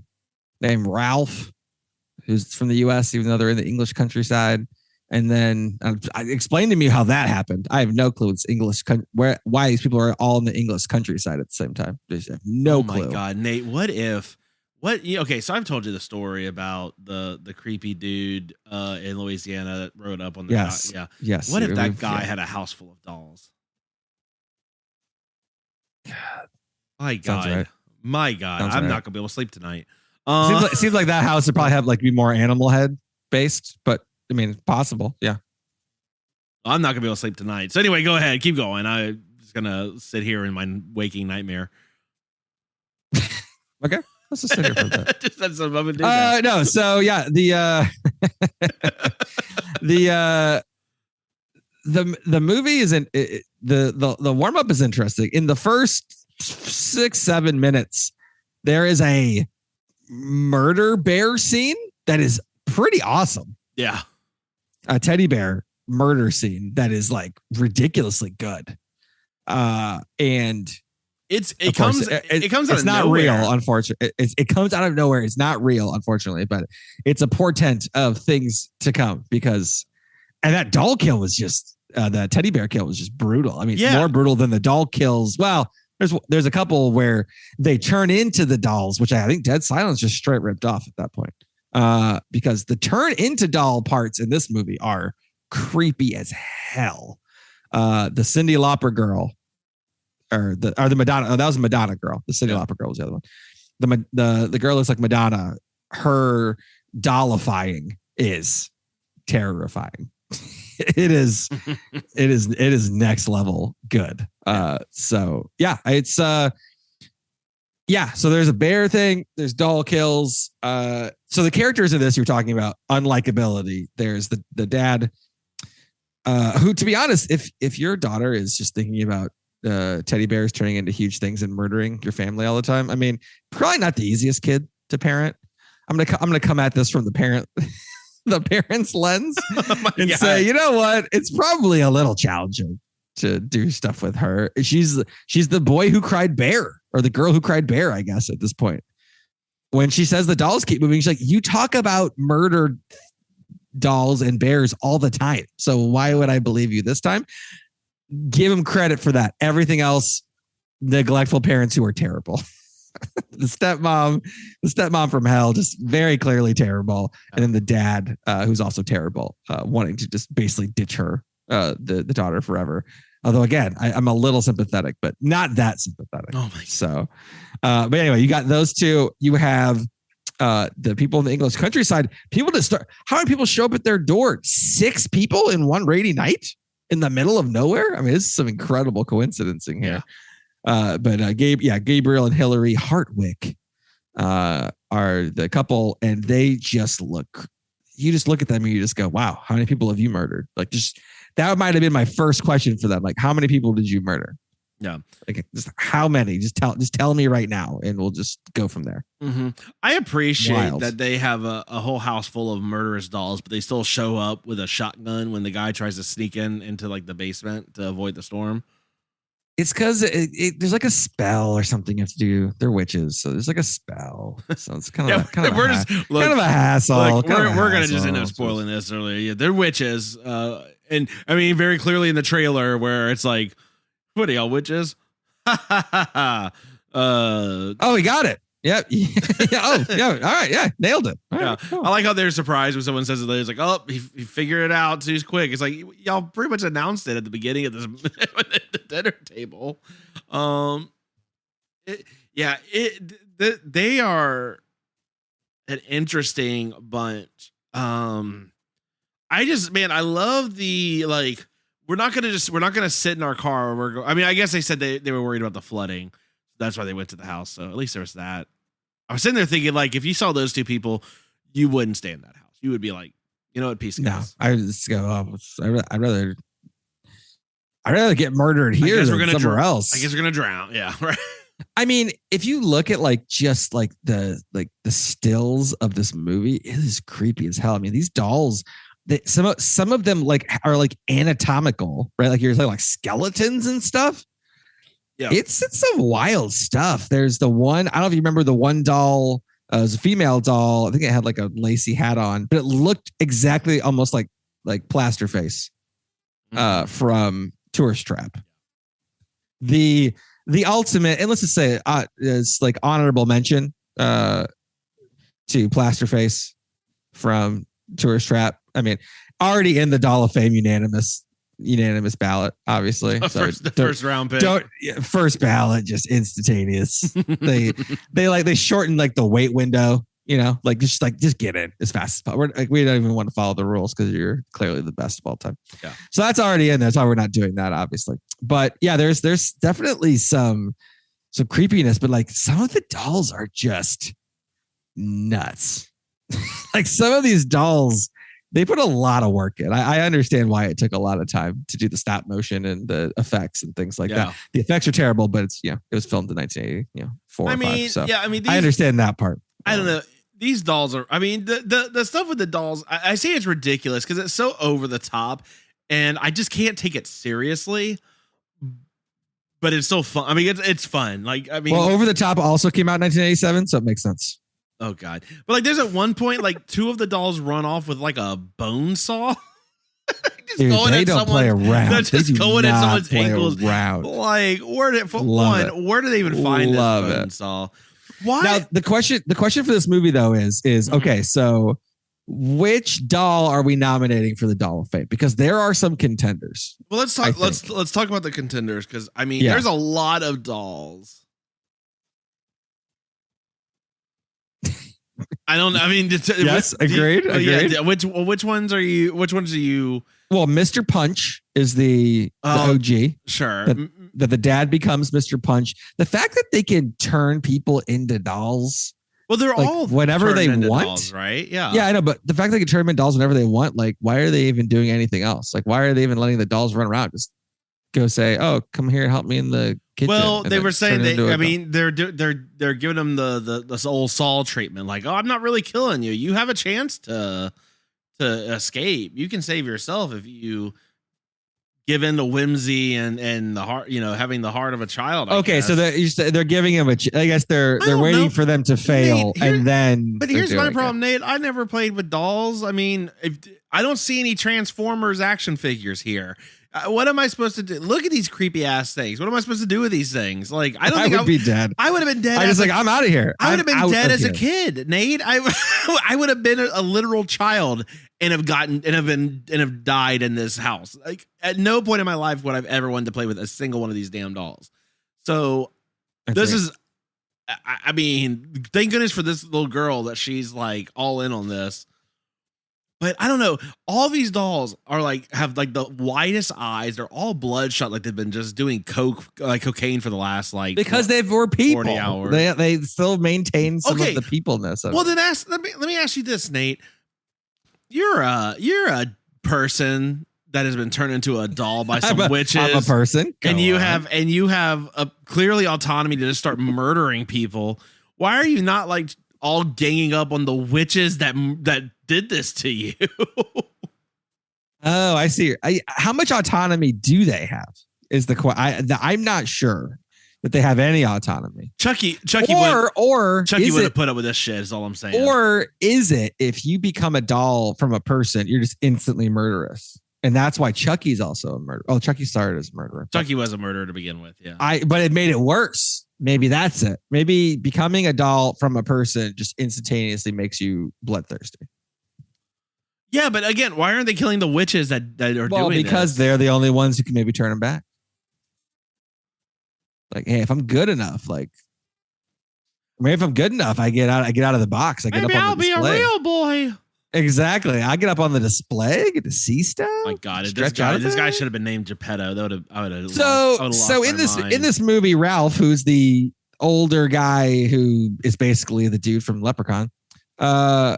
named Ralph who's from the US, even though they're in the English countryside. And then explain to me how that happened. I have no clue. It's English. Why these people are all in the English countryside at the same time? I have no clue. Oh my God, Nate! Okay, so I've told you the story about the creepy dude in Louisiana that rode up on the guy. Yes. What if that guy had a house full of dolls? God. My God. Right. My God. Sounds I'm right. not gonna be able to sleep tonight. Seems like that house would probably have like be more animal head based, but I mean, possible. Yeah. I'm not gonna be able to sleep tonight. So anyway, go ahead, keep going. I'm just gonna sit here in my waking nightmare. Okay. Let's just sit here for a bit. Just that's some of it. No. So yeah, the movie isn't the warm up is interesting. In the first 6-7 minutes, there is a murder bear scene that is pretty awesome. Yeah. A teddy bear murder scene that is like ridiculously good. And it comes out it's of not nowhere. real, unfortunately. It comes out of nowhere. It's not real, unfortunately, but it's a portent of things to come because, and that doll kill was just, the teddy bear kill was just brutal. I mean, more brutal than the doll kills. Well, there's a couple where they turn into the dolls, which I think Dead Silence just straight ripped off at that point. Because the turn into doll parts in this movie are creepy as hell. The Cyndi Lauper girl, or the Madonna. Oh, that was a Madonna girl. The Cyndi Lauper girl was the other one. The girl looks like Madonna. Her dollifying is terrifying. It is next level good. So yeah, it's so there's a bear thing, there's doll kills. So the characters in this you're talking about, unlikability. There's the dad, who, to be honest, if your daughter is just thinking about teddy bears turning into huge things and murdering your family all the time, I mean, probably not the easiest kid to parent. I'm gonna come at this from the parent's lens and say, you know what? It's probably a little challenging to do stuff with her. She's the boy who cried bear, or the girl who cried bear, I guess, at this point. When she says the dolls keep moving, she's like, you talk about murdered dolls and bears all the time. So why would I believe you this time? Give him credit for that. Everything else, neglectful parents who are terrible. the stepmom from hell, just very clearly terrible. And then the dad, who's also terrible, wanting to just basically ditch her, the daughter forever. Although again, I'm a little sympathetic, but not that sympathetic. Oh my God. So, but anyway, you got those two. You have the people in the English countryside. People that start. How many people show up at their door? 6 people in one rainy night in the middle of nowhere. I mean, this is some incredible coincidencing here. But Gabriel and Hillary Hartwick are the couple, and they just look. You just look at them and you just go, "Wow, how many people have you murdered?" Like, just that might have been my first question for them. Like, how many people did you murder? Yeah, like, just how many? Just tell me right now, and we'll just go from there. Mm-hmm. I appreciate that they have a whole house full of murderous dolls, but they still show up with a shotgun when the guy tries to sneak into like the basement to avoid the storm. It's because there's like a spell or something you have to do. They're witches, so there's like a spell. So it's kind of a hassle. Look, we're gonna just end up spoiling this earlier. Yeah, they're witches, and I mean very clearly in the trailer where it's like, "What are y'all witches?" Oh, we got it. Yep. Oh, yeah. All right. Yeah. Nailed it. All yeah. right, cool. I like how they're surprised when someone says it. It's like, oh, he figured it out too quick. It's like, y'all pretty much announced it at the beginning of this at the dinner table. They are an interesting bunch. I love the, like, we're not gonna sit in our car. I guess they said they were worried about the flooding. That's why they went to the house. So at least there was that. I was sitting there thinking, like, if you saw those two people, you wouldn't stay in that house. You would be like, you know what, peace. No, I would just go. I'd rather get murdered here than somewhere else. I guess we're gonna drown. Yeah, right. I mean, if you look at just the stills of this movie, it is creepy as hell. I mean, these dolls, some of them are anatomical, right? Like you're saying, like skeletons and stuff. Yeah, it's some wild stuff. There's the one, I don't know if you remember the one doll. It was a female doll. I think it had like a lacy hat on, but it looked exactly almost like Plasterface from Tourist Trap. The ultimate, and let's just say is like honorable mention to Plasterface from Tourist Trap. I mean, already in the Doll of Fame unanimous ballot, obviously. First round pick. First ballot, just instantaneous. they shortened like the wait window, just get in as fast as possible. We don't even want to follow the rules because you're clearly the best of all time. Yeah. So that's already in there. That's why we're not doing that, obviously. But yeah, there's definitely some creepiness, but like some of the dolls are just nuts. Like some of these dolls, they put a lot of work in. I understand why it took a lot of time to do the stop motion and the effects and things like that. The effects are terrible, but it was filmed in 1984. I understand that part. I don't know. These dolls are, the stuff with the dolls, I say it's ridiculous because it's so over the top and I just can't take it seriously, but it's still fun. I mean, it's fun. Well, Over the Top also came out in 1987, so it makes sense. Oh God. But like, there's at one point, like two of the dolls run off with like a bone saw. Dude, they don't play around. They're just going at someone's ankles. Around. Like, where do they even find this bone saw? Why? Now the question for this movie though is okay, so which doll are we nominating for the Doll of Fame? Because there are some contenders. Well, let's talk about the contenders because there's a lot of dolls. Yes, agreed. Yeah, which ones are you? Which ones are you? Well, Mr. Punch is the OG. Sure. That the dad becomes Mr. Punch. The fact that they can turn people into dolls. Well, they're all whenever they want, dolls, right? Yeah. Yeah, I know, but the fact they can turn them into dolls whenever they want, like, why are they even doing anything else? Like, why are they even letting the dolls run around? Just go say, "Oh, come here, help me in the kitchen." Well, they were saying they're giving them the old Saul treatment, like, "Oh, I'm not really killing you. You have a chance to escape. You can save yourself if you give in to whimsy and the heart, having the heart of a child." Okay, so they're giving him I guess they're waiting for them to fail, Nate, and then. But here's my problem, Nate. I never played with dolls. I mean, I don't see any Transformers action figures here. What am I supposed to do? Look at these creepy ass things. What am I supposed to do with these things? Like, I would be dead. I would have been dead. I'm out of here. I would have been dead as a kid, Nate. I would have been a literal child and have died in this house. Like, at no point in my life would I've ever wanted to play with a single one of these damn dolls. So this is, thank goodness for this little girl that she's like all in on this. But I don't know. All these dolls are have the widest eyes. They're all bloodshot, like they've been just doing cocaine for the last because they were people. 40 hours. They still maintain some of the peopleness. Well, then let me ask you this, Nate. You're a person that has been turned into a doll by some witches. I'm a person, and you have a clearly autonomy to just start murdering people. Why are you not all ganging up on the witches that did this to you? Oh, I see. How much autonomy do they have? Is the question. I'm not sure that they have any autonomy. Chucky would have put up with this shit. Is all I'm saying. Or is it if you become a doll from a person, you're just instantly murderous, and that's why Chucky's also a murderer. Oh, Chucky started as a murderer. Chucky was a murderer to begin with. Yeah. But it made it worse maybe that's it. Maybe becoming a doll from a person just instantaneously makes you bloodthirsty. Yeah, but again, why aren't they killing the witches that are doing this? Because they're the only ones who can maybe turn them back. Like, hey, if I'm good enough, like, maybe if I'm good enough, I get out of the box. I get maybe up on I'll the display. be a real boy. Exactly. I get up on the display, get to see stuff. My God, this guy should have been named Geppetto. I would have. So in this movie, Ralph, who's the older guy who is basically the dude from Leprechaun. Sorry,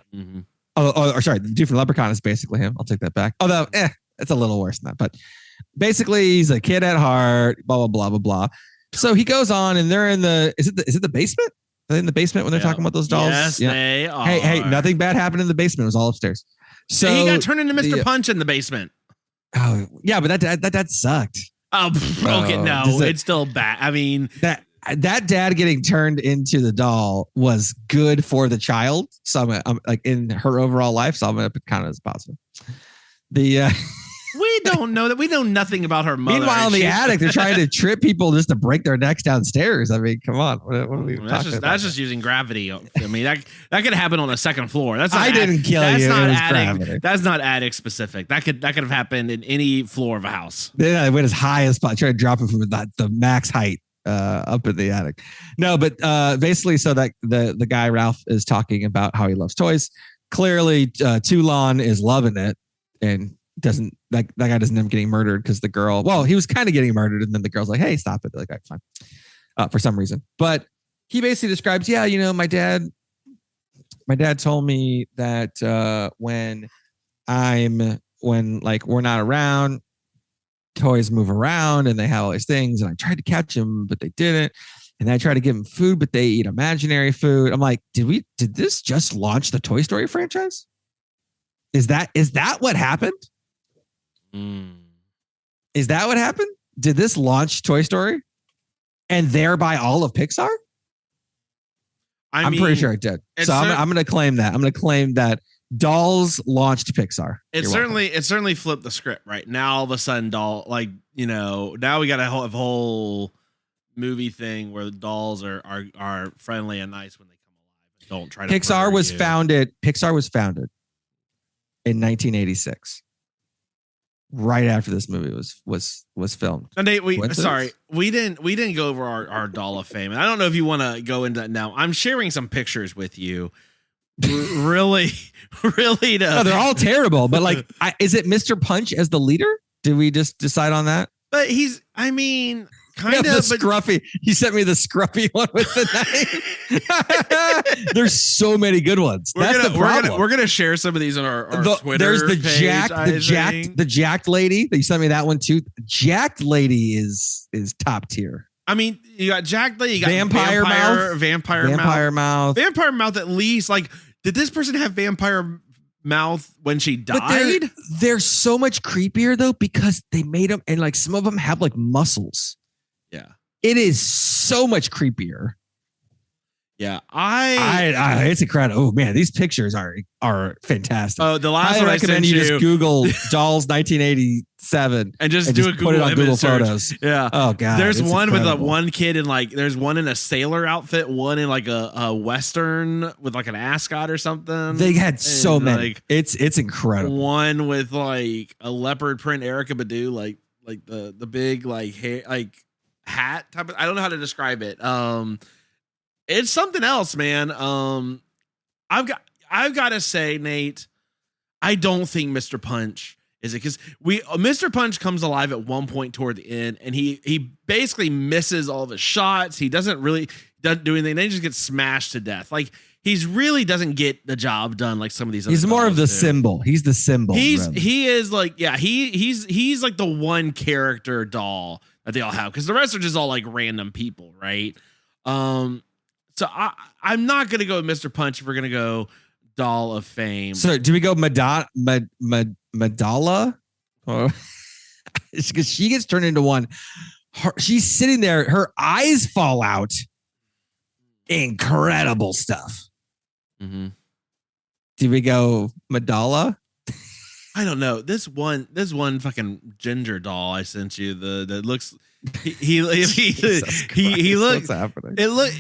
the dude from Leprechaun is basically him. I'll take that back. Although, it's a little worse than that. But basically, he's a kid at heart. Blah blah blah blah blah. So he goes on, and they're in the. Is it the basement? Are they in the basement when they're talking about those dolls? Yes, they are. Hey, nothing bad happened in the basement. It was all upstairs. So he got turned into Mr. Punch in the basement. Oh yeah, but that sucked. Oh, okay, no, it's still bad. I mean, that dad getting turned into the doll was good for the child. So I'm like in her overall life. So I'm gonna count it as positive. We don't know that. We know nothing about her mother. Meanwhile, in the attic, they're trying to trip people just to break their necks downstairs. I mean, come on. What are we talking about? That's just using gravity. I mean, that could happen on a second floor. That's not I didn't kill you. Not it was attic. gravity. That's not attic specific. That could have happened in any floor of a house. They went as high as possible. Try to drop it from the max height up in the attic. No, but basically, so that the guy Ralph is talking about how he loves toys. Clearly, Toulon is loving it and doesn't that guy doesn't end up getting murdered because the girl. Well, he was kind of getting murdered, and then the girl's like, "Hey, stop it!" They're like, "All right, fine," for some reason. But he basically describes, my dad told me that when we're not around, toys move around and they have all these things, and I tried to catch them, but they didn't. And I tried to give them food, but they eat imaginary food. I'm like, did this just launch the Toy Story franchise? Is that what happened? Is that what happened? Did this launch Toy Story and thereby all of Pixar? I'm pretty sure it did. So I'm going to claim that. I'm going to claim that dolls launched Pixar. It certainly flipped the script, right? Now all of a sudden now we got a whole movie thing where the dolls are friendly and nice when they come alive. Don't try to. Pixar was founded in 1986. Right after this movie was filmed. And we didn't go over our doll of fame. And I don't know if you want to go into that now. I'm sharing some pictures with you. Really. No, they're all terrible. But is it Mr. Punch as the leader? Did we just decide on that? But kind of scruffy. He sent me the scruffy one with the name. There's so many good ones. We're gonna share some of these on our Twitter. There's the page, the jacked lady. You sent me that one too. Jacked lady is top tier. I mean, you got jacked lady. You got vampire mouth. Vampire mouth. At least, did this person have vampire mouth when she died? But they're so much creepier though because they made them, and some of them have muscles. Yeah, it is so much creepier. Yeah, it's incredible. Oh man, these pictures are fantastic. Oh, the last one I recommend you just Google dolls 1987 and just do a Google put it on Google search. Photos. Yeah. Oh god, there's one incredible. With one kid in there's one in a sailor outfit, one in a western with an ascot or something. They had so many. It's incredible. One with a leopard print Erykah Badu, the big hair hat type of. I don't know how to describe it. It's something else, man. I've got to say, Nate, I don't think Mr. Punch is it because Mr. Punch comes alive at one point toward the end, and he basically misses all of his shots. He doesn't do anything. Then he just gets smashed to death. He's really doesn't get the job done like some of these other He's more of the symbol. He's the symbol. He is he's like the one character doll that they all have because the rest are just all random people, right? So I'm not gonna go with Mr. Punch. We're gonna go Doll of Fame. So do we go Madala? Because she gets turned into one. She's sitting there. Her eyes fall out. Incredible stuff. Mm-hmm. Do we go Madala? I don't know. This one fucking ginger doll I sent you. That looks. he looks. What's happening? Look.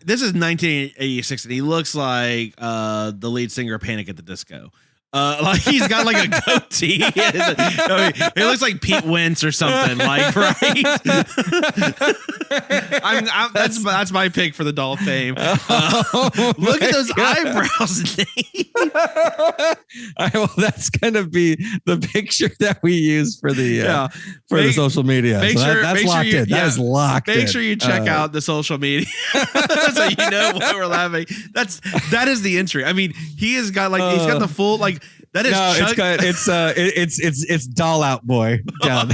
This is 1986, and he looks like the lead singer of Panic at the Disco. Like he's got like a goatee. It looks like Pete Wentz or something. Like, right? That's my pick for the doll of fame. Look at those eyebrows, Nate. Well, that's gonna be the picture that we use for the the social media. That's locked in. That is locked in. Make sure you check out the social media so you know why we're laughing. That is the entry. I mean, he has got like he's got the full like. That is it's doll out boy down.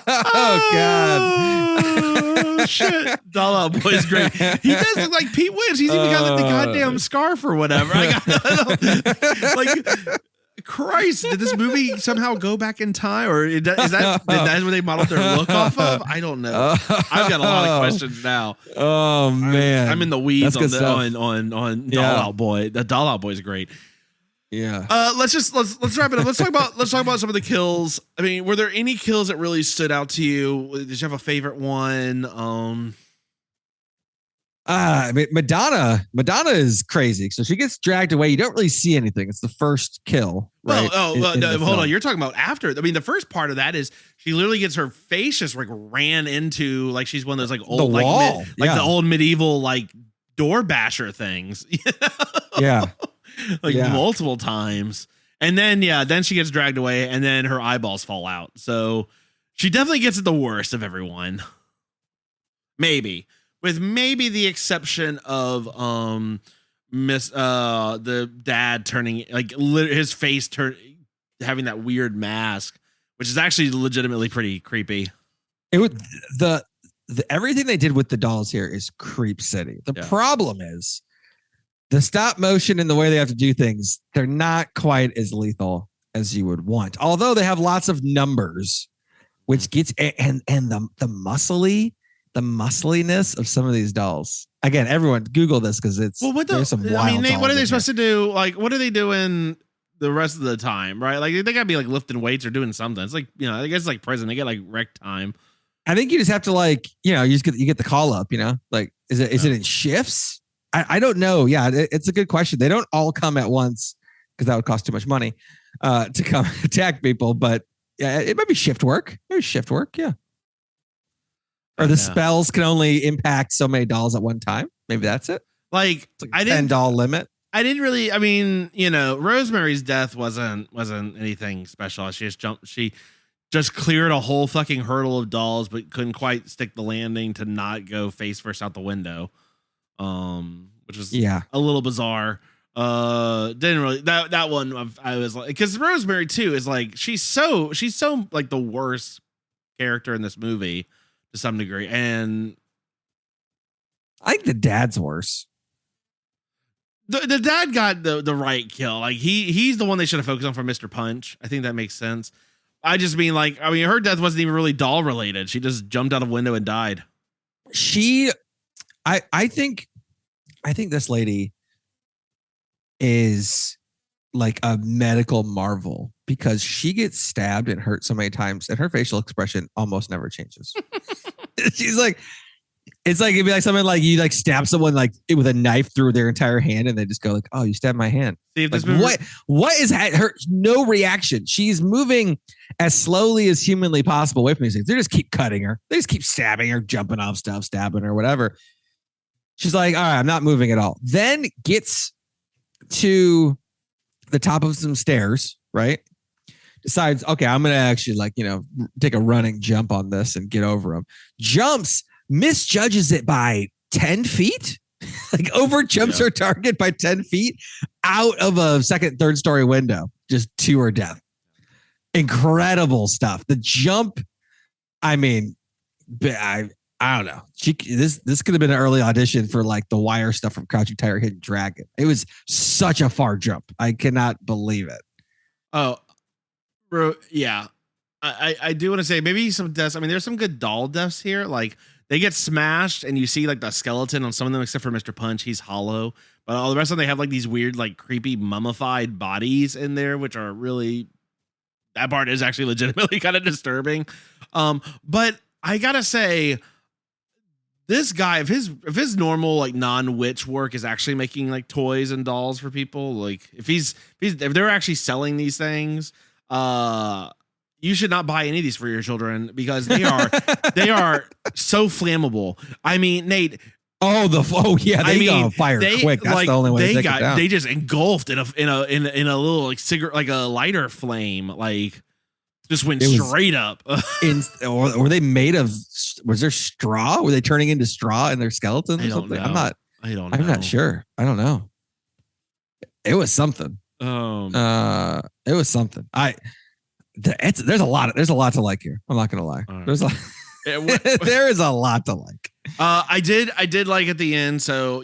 Oh God! Shit, doll out boy is great. He does look like Pete Wentz. He's even got the goddamn scarf or whatever. Like Christ, did this movie somehow go back in time, or is that where they modeled their look off of? I don't know. I've got a lot of questions now. Oh man, I'm in the weeds on Doll Out Boy. The Doll Out Boy is great. Yeah. Let's wrap it up. Let's talk about some of the kills. I mean, were there any kills that really stood out to you? Did you have a favorite one? I mean, Madonna is crazy. So she gets dragged away. You don't really see anything. It's the first kill, right? Hold on. You're talking about after. I mean, the first part of that is she literally gets her face just like ran into like she's one of those like old the wall. The old medieval like door basher things. Yeah. Multiple times. And then she gets dragged away and then her eyeballs fall out. So she definitely gets it the worst of everyone. Maybe. With maybe the exception of the dad turning like his face having that weird mask, which is actually legitimately pretty creepy. It would the everything they did with the dolls here is creep city. The problem is the stop motion and the way they have to do things, they're not quite as lethal as you would want. Although they have lots of numbers, which gets and the muscliness of some of these dolls. Again, everyone Google this because there's some wild. I mean, Nate, what are they supposed to do? Like, what are they doing the rest of the time? Right? Like, they gotta be like lifting weights or doing something. It's like, I guess it's like prison. They get like rec time. I think you just have to like, you get the call up. Like, is it in shifts? I don't know. Yeah, it's a good question. They don't all come at once because that would cost too much money to come attack people. But yeah, it might be shift work. Maybe shift work. Yeah. Or the spells can only impact so many dolls at one time. Maybe that's it. Like I didn't $10 limit. I didn't really. I mean, Rosemary's death wasn't anything special. She just cleared a whole fucking hurdle of dolls, but couldn't quite stick the landing to not go face first out the window. Which was a little bizarre. Didn't really that one. I was like, because Rosemary too is like she's so like the worst character in this movie to some degree, and I think the dad's worse. The dad got the right kill. Like he's the one they should have focused on for Mr. Punch. I think that makes sense. I just mean her death wasn't even really doll related. She just jumped out of a window and died. I think this lady is like a medical marvel because she gets stabbed and hurt so many times and her facial expression almost never changes. She's like, it's like, it'd be like something like you like stab someone like with a knife through their entire hand and they just go like, oh, you stabbed my hand. See, if like, what is her? No reaction. She's moving as slowly as humanly possible away from these things. They just keep cutting her. They just keep stabbing her, jumping off stuff, stabbing her, whatever. She's like, all right, I'm not moving at all. Then gets to the top of some stairs, right? Decides, okay, I'm going to actually take a running jump on this and get over them. Jumps, misjudges it by 10 feet, like over jumps her target by 10 feet out of a second, third story window, just to her death. Incredible stuff. The jump, I mean, I don't know. This could have been an early audition for like the Wire stuff from Crouching Tiger, Hidden Dragon. It was such a far jump. I cannot believe it. Oh, bro, yeah. I do want to say maybe some deaths. I mean, there's some good doll deaths here. Like they get smashed, and you see like the skeleton on some of them, except for Mr. Punch, he's hollow. But all the rest of them, they have like these weird, like creepy mummified bodies in there, which are really, that part is actually legitimately kind of disturbing. But I gotta say, this guy, if his normal like non-witch work is actually making like toys and dolls for people, like if they're actually selling these things, you should not buy any of these for your children, because they are so flammable. I mean, Nate. They go on fire quick. That's the only way to take it down. They just engulfed in a little like cigarette, like a lighter flame, like just went straight up. Were they made of? Was there straw? Were they turning into straw in their skeletons or something? I don't know. I'm not sure. I don't know. It was something. It was something. There's a lot to like here. I'm not gonna lie. Right. There is a lot to like. I did like at the end. So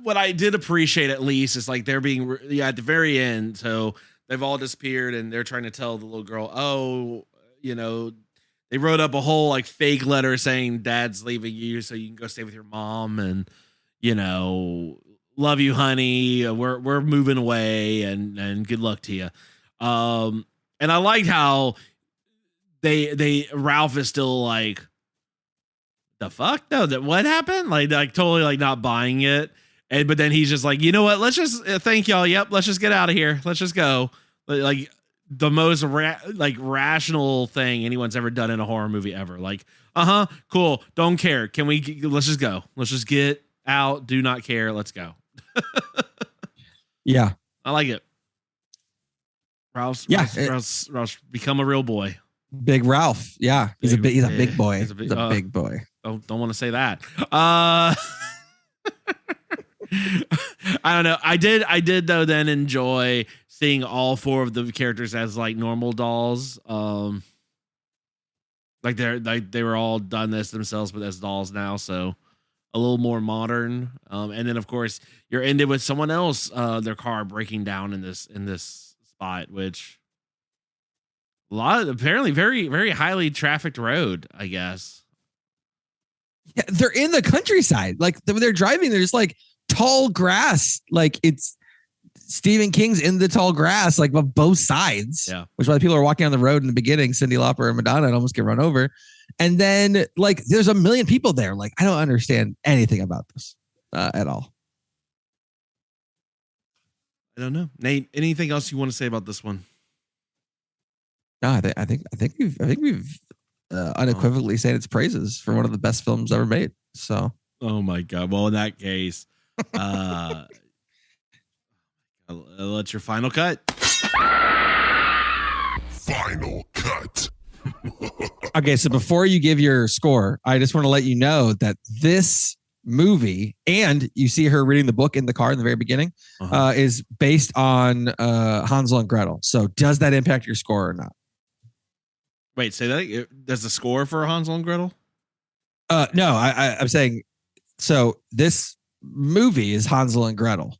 what I did appreciate at least is like they're being at the very end. So they've all disappeared, and they're trying to tell the little girl, they wrote up a whole like fake letter saying Dad's leaving you so you can go stay with your mom, and love you, honey. We're moving away, and good luck to you. And I liked how Ralph is still like, the fuck? No, what happened? Like totally like not buying it. But then he's just like, you know what? Let's just thank y'all. Yep. Let's just get out of here. Let's just go. Like the most rational thing anyone's ever done in a horror movie ever. Like, cool. Don't care. Let's just go. Let's just get out. Do not care. Let's go. Yeah. I like it. Ralph's become a real boy. Big Ralph. Yeah. He's a big boy. He's a big boy. Don't want to say that. I don't know. I did though then enjoy seeing all four of the characters as like normal dolls. Like they were all done this themselves, but as dolls now, so a little more modern. And then of course you're ended with someone else, their car breaking down in this spot, which apparently very, very highly trafficked road, I guess. Yeah, they're in the countryside. Like when they're driving, there's like tall grass. Like it's Stephen King's in the tall grass, like of both sides. Yeah. Which is why people are walking on the road in the beginning, Cyndi Lauper and Madonna, and almost get run over. And then like there's a million people there. Like I don't understand anything about this at all. I don't know. Nate, anything else you want to say about this one? No, I think we've unequivocally said its praises for one of the best films ever made. So, oh my God. Well, in that case, I'll let your final cut. Final cut. Okay, so before you give your score, I just want to let you know that this movie, and you see her reading the book in the car in the very beginning, is based on Hansel and Gretel. So, does that impact your score or not? Wait, say that. There's a score for Hansel and Gretel? No, I'm saying, so this movie is Hansel and Gretel.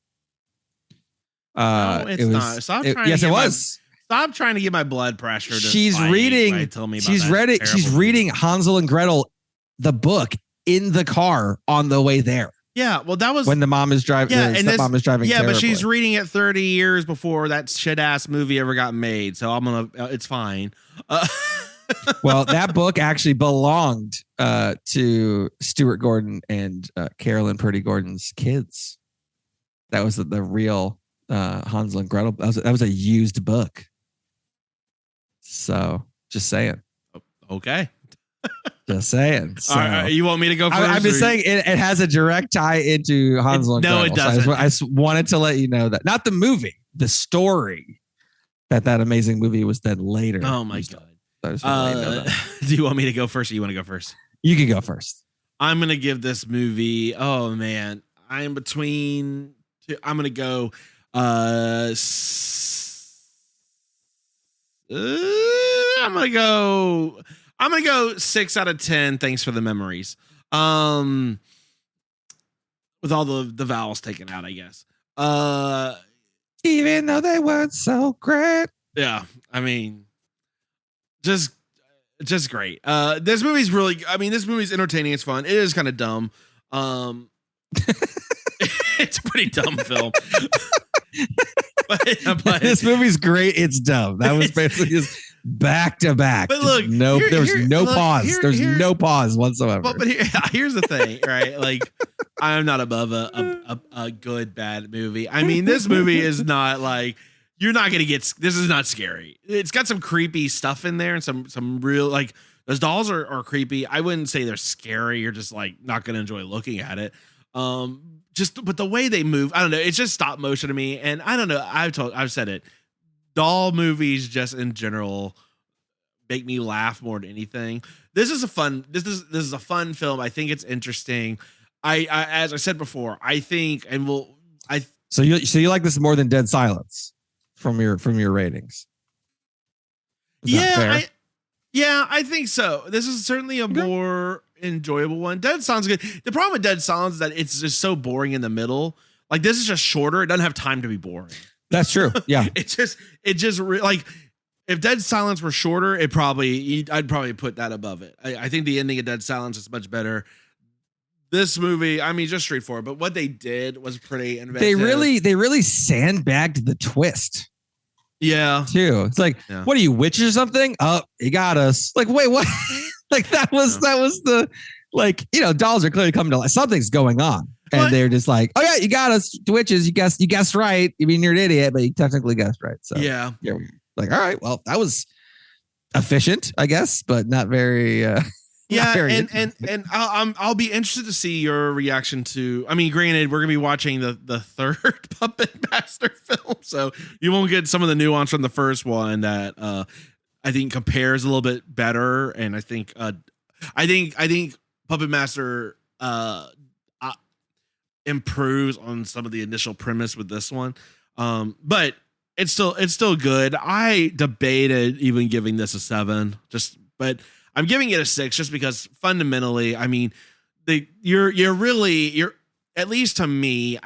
No, it's not. Stop trying yes, it was. Stop trying to get my blood pressure. She's reading. She's reading Hansel and Gretel, the book, in the car on the way there. Yeah, well, that was when the mom is driving. Yeah, and mom is driving. Yeah, terribly. But she's reading it 30 years before that shit ass movie ever got made. So it's fine. Well, that book actually belonged to Stuart Gordon and Carolyn Purdy Gordon's kids. That was the real Hansel and Gretel. That was a used book. So, just saying. Okay. Just saying. So, all right, you want me to go first? I'm just saying it has a direct tie into Hansel and Gretel. No, it doesn't. So I just wanted to let you know that. Not the movie, the story that amazing movie was then later. Oh, my God. Do you want me to go first or you want to go first? You can go first. I'm going to give this movie, oh, man. I'm between two. I'm going to go I'm gonna go 6 out of 10. Thanks for the memories. With all the vowels taken out, I guess. Even though they weren't so great. Yeah, I mean, just just great. This movie's really, this movie's entertaining. It's fun. It is kind of dumb. It's a pretty dumb film. but this movie's great. It's dumb. That was basically just back to back. But look, there was no pause. There's no pause whatsoever. But here's the thing, right? Like, I'm not above a good bad movie. I mean, this movie is not like, you're not gonna get. This is not scary. It's got some creepy stuff in there and some real, like, those dolls are creepy. I wouldn't say they're scary. You're just like not gonna enjoy looking at it. But the way they move, I don't know. It's just stop motion to me, and I don't know. I've said it. Doll movies, just in general, make me laugh more than anything. This is a fun film. I think it's interesting. As I said before, I think, So you like this more than Dead Silence from your ratings? I think so. This is certainly a more enjoyable one. Dead Silence good. The problem with Dead Silence is that it's just so boring in the middle. Like, this is just shorter. It doesn't have time to be boring. That's true. Yeah. Like, if Dead Silence were shorter, I'd probably put that above it. I think the ending of Dead Silence is much better. This movie, just straightforward, but what they did was pretty inventive. They really sandbagged the twist. Yeah. Too. It's like, what are you, witches or something? Oh, you got us. Like, wait, what? Like, that was the, like, dolls are clearly coming to life. Something's going on. And they're just like, oh yeah, you got us, witches. You guessed right. I mean, you're an idiot, but you technically guessed right. So yeah. Like, all right, well, that was efficient, I guess, but not very. And I'll be interested to see your reaction to. Granted, we're gonna be watching the third Puppet Master film, so you won't get some of the nuance from the first one that I think compares a little bit better, and I think Puppet Master improves on some of the initial premise with this one, but it's still good. I debated even giving this a 7, but I'm giving it a 6 just because fundamentally, you're at least to me,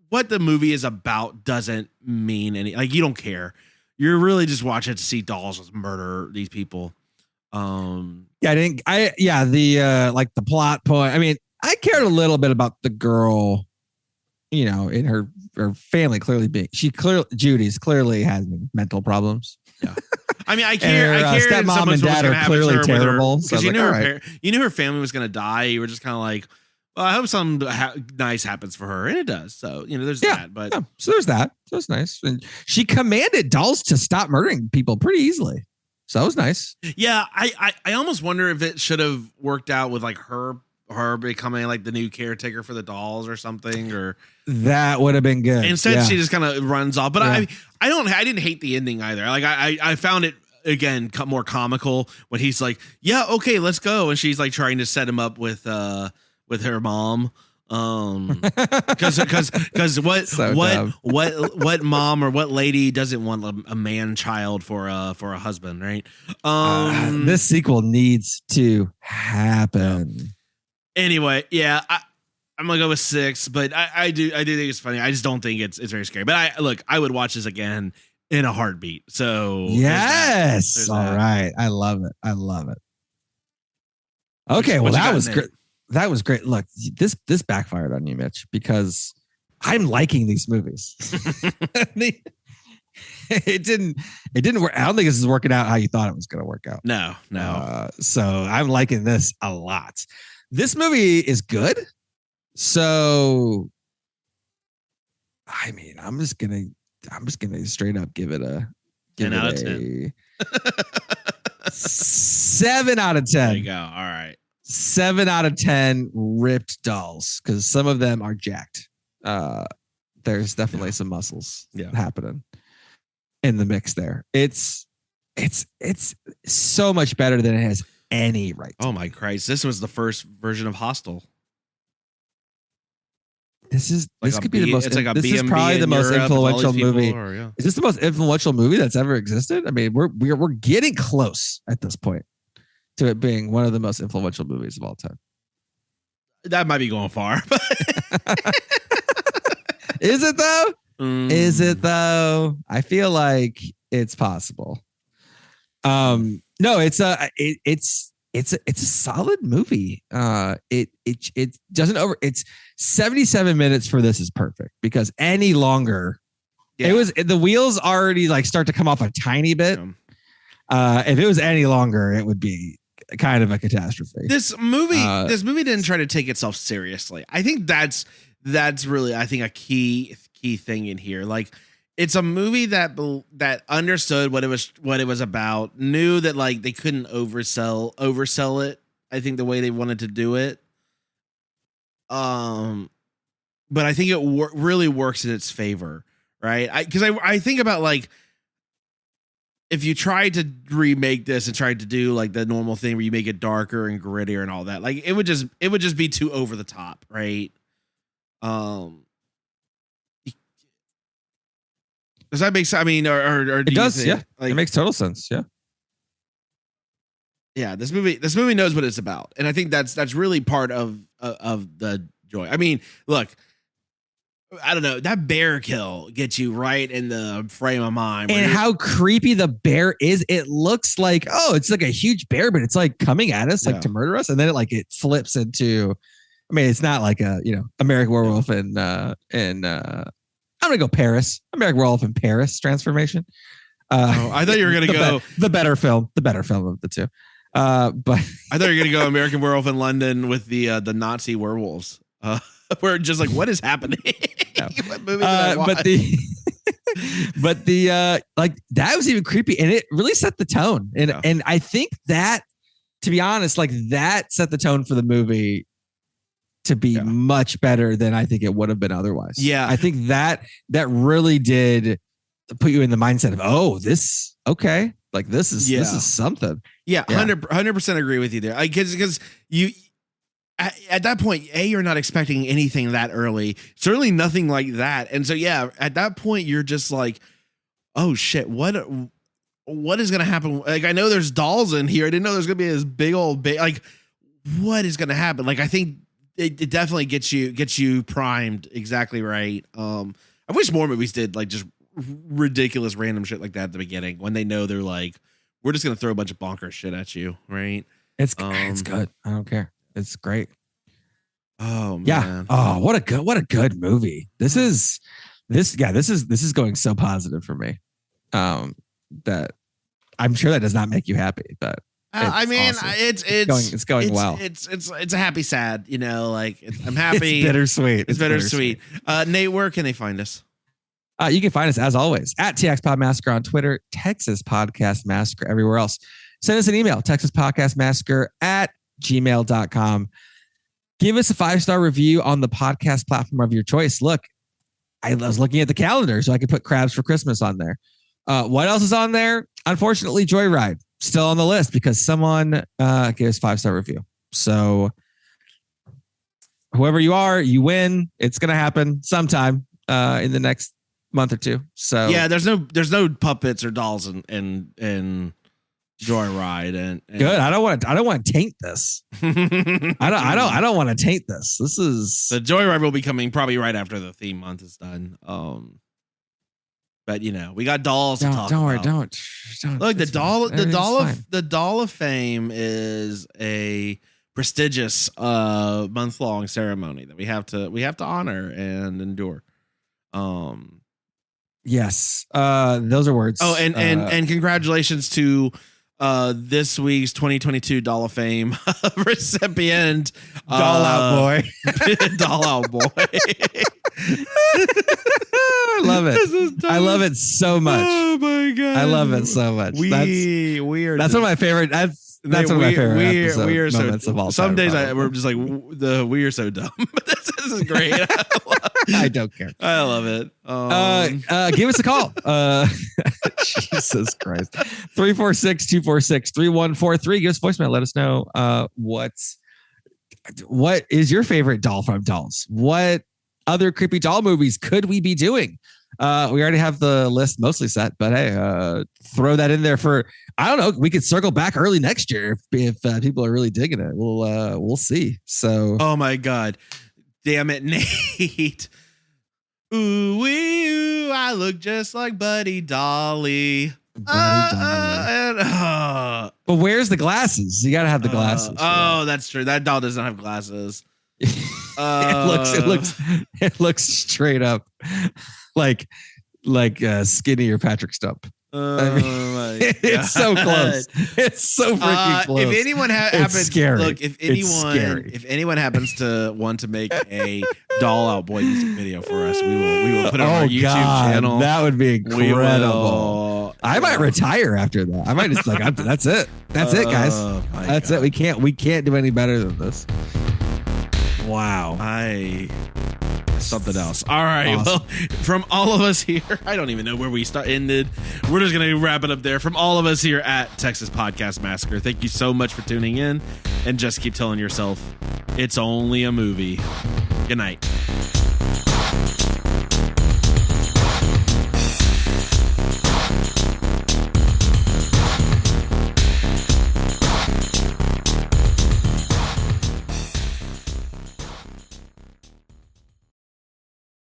what the movie is about doesn't mean any, like, you don't care. You're really just watching to see dolls just murder these people. The plot point. I cared a little bit about the girl, in her family Judy's clearly having mental problems. Yeah. I care. Stepmom and dad are clearly terrible. Because you knew her family was going to die. You were just kind of like, well, I hope something nice happens for her. And it does. So, there's that. But so there's that. So it's nice. And she commanded dolls to stop murdering people pretty easily. So that was nice. Yeah. I almost wonder if it should have worked out with like her becoming like the new caretaker for the dolls or something, or that would have been good. Instead, she just kind of runs off. But I didn't hate the ending either. Like I found it again more comical when he's like, yeah, okay, let's go, and she's like trying to set him up with her mom. Because what mom or what lady doesn't want a man child for a husband, right? This sequel needs to happen. Anyway, yeah, I'm gonna go with 6, but I do think it's funny. I just don't think it's very scary. But I would watch this again in a heartbeat. So yes, all right, I love it. Okay, well, that was great. That was great. Look, this backfired on you, Mitch, because I'm liking these movies. It didn't work. I don't think this is working out how you thought it was going to work out. No. So I'm liking this a lot. This movie is good. So, I'm just gonna straight up give it a 10 out of 10. 7 out of 10. There you go. All right. 7 out of 10 ripped dolls, because some of them are jacked. There's definitely some muscles happening in the mix there. It's so much better than it has any right to. Oh my Christ. This was the first version of Hostel. This could be the most. This is probably the most influential movie. Is this the most influential movie that's ever existed? We're getting close at this point to it being one of the most influential movies of all time. That might be going far. Is it though? Is it though? I feel like it's possible. No, it's a solid movie. It doesn't over. It's 77 minutes for this is perfect because any longer, the wheels already like start to come off a tiny bit. If it was any longer, it would be kind of a catastrophe. This movie didn't try to take itself seriously. I think that's really a key thing in here. Like, it's a movie that understood what it was about, knew that like they couldn't oversell it. I think the way they wanted to do it. But I think it really works in its favor, right? Because I think about like, if you tried to remake this and tried to do like the normal thing where you make it darker and grittier and all that, like it would just be too over the top, right? Does that make sense? I mean, or do it does, you think, like, it makes total sense, yeah. Yeah, this movie knows what it's about, and I think that's really part of the joy. I mean, look, I don't know, that bear kill gets you right in the frame of mind. And how creepy the bear is. It looks like, it's like a huge bear, but it's like coming at us, like to murder us. And then it flips into, I mean, it's not like a, American Werewolf and I'm going to go Paris, American Werewolf in Paris transformation. I thought you were going to go the better film of the two. But I thought you were going to go American Werewolf in London with the Nazi werewolves. We're just like, what is happening? What movie did I watch? but the like that was even creepy, and it really set the tone. And I think that, to be honest, like that set the tone for the movie to be much better than I think it would have been otherwise. Yeah, I think that really did put you in the mindset of, this okay, like this is something. Yeah, 100% agree with you there. Because you. At that point, you're not expecting anything that early, certainly nothing like that. And so, at that point, you're just like, oh shit, what is going to happen? Like, I know there's dolls in here. I didn't know there's going to be this big old, like, what is going to happen? Like, I think it definitely gets you primed exactly right. I wish more movies did like just ridiculous random shit like that at the beginning when they know they're like, we're just going to throw a bunch of bonkers shit at you. Right. It's good. I don't care. It's great. Oh man. Yeah. Oh, what a good movie. This is going so positive for me. That I'm sure that does not make you happy, but I mean, awesome. It's going well. It's a happy sad, like I'm happy. It's bittersweet. It's bittersweet. Nate, where can they find us? You can find us as always at TX Pod Massacre on Twitter, Texas Podcast Massacre everywhere else. Send us an email, texaspodcastmassacre@gmail.com. Give us a 5-star review on the podcast platform of your choice. Look, I was looking at the calendar so I could put Crabs for Christmas on there. What else is on there? Unfortunately, Joyride still on the list because someone gave us 5-star review. So whoever you are, you win. It's going to happen sometime in the next month or two. So yeah, there's no puppets or dolls in Joyride and good. I don't want to taint this. I don't want to taint this. This is the Joyride will be coming probably right after the theme month is done. But we got dolls to talk about. Don't look, the doll of fame is a prestigious month-long ceremony that we have to honor and endure. Yes, those are words. Oh, and congratulations to this week's 2022 Doll of Fame recipient, Doll Out Boy. Doll Out Boy. I love it. I love it so much. Oh my god, I love it so much. That's one of my favorite. That's one of my favorite moments of all time. Some days we're just like we are so dumb. This is great. I don't care. I love it. Give us a call. Jesus Christ. 346-246-3143. Give us a voicemail. Let us know what is your favorite doll from Dolls? What other creepy doll movies could we be doing? We already have the list mostly set, but hey, throw that in there for, I don't know, we could circle back early next year if people are really digging it. We'll see. So oh my god. Damn it, Nate. Ooh, I look just like Buddy Dolly. But where's the glasses? You got to have the glasses. That's true. That doll doesn't have glasses. It looks straight up like skinnier Patrick Stump. It's so close. It's so freaking close. If anyone happens, scary. Look, if anyone happens to want to make a doll out boy music video for us, we will put it on our YouTube channel. That would be incredible. I might retire after that. I might just that's it. That's it, guys. That's it. We can't do any better than this. Wow. Something else. All right. Awesome. Well, from all of us here, I don't even know where we ended. We're just going to wrap it up there. From all of us here at Texas Podcast Massacre, thank you so much for tuning in, and just keep telling yourself it's only a movie. Good night.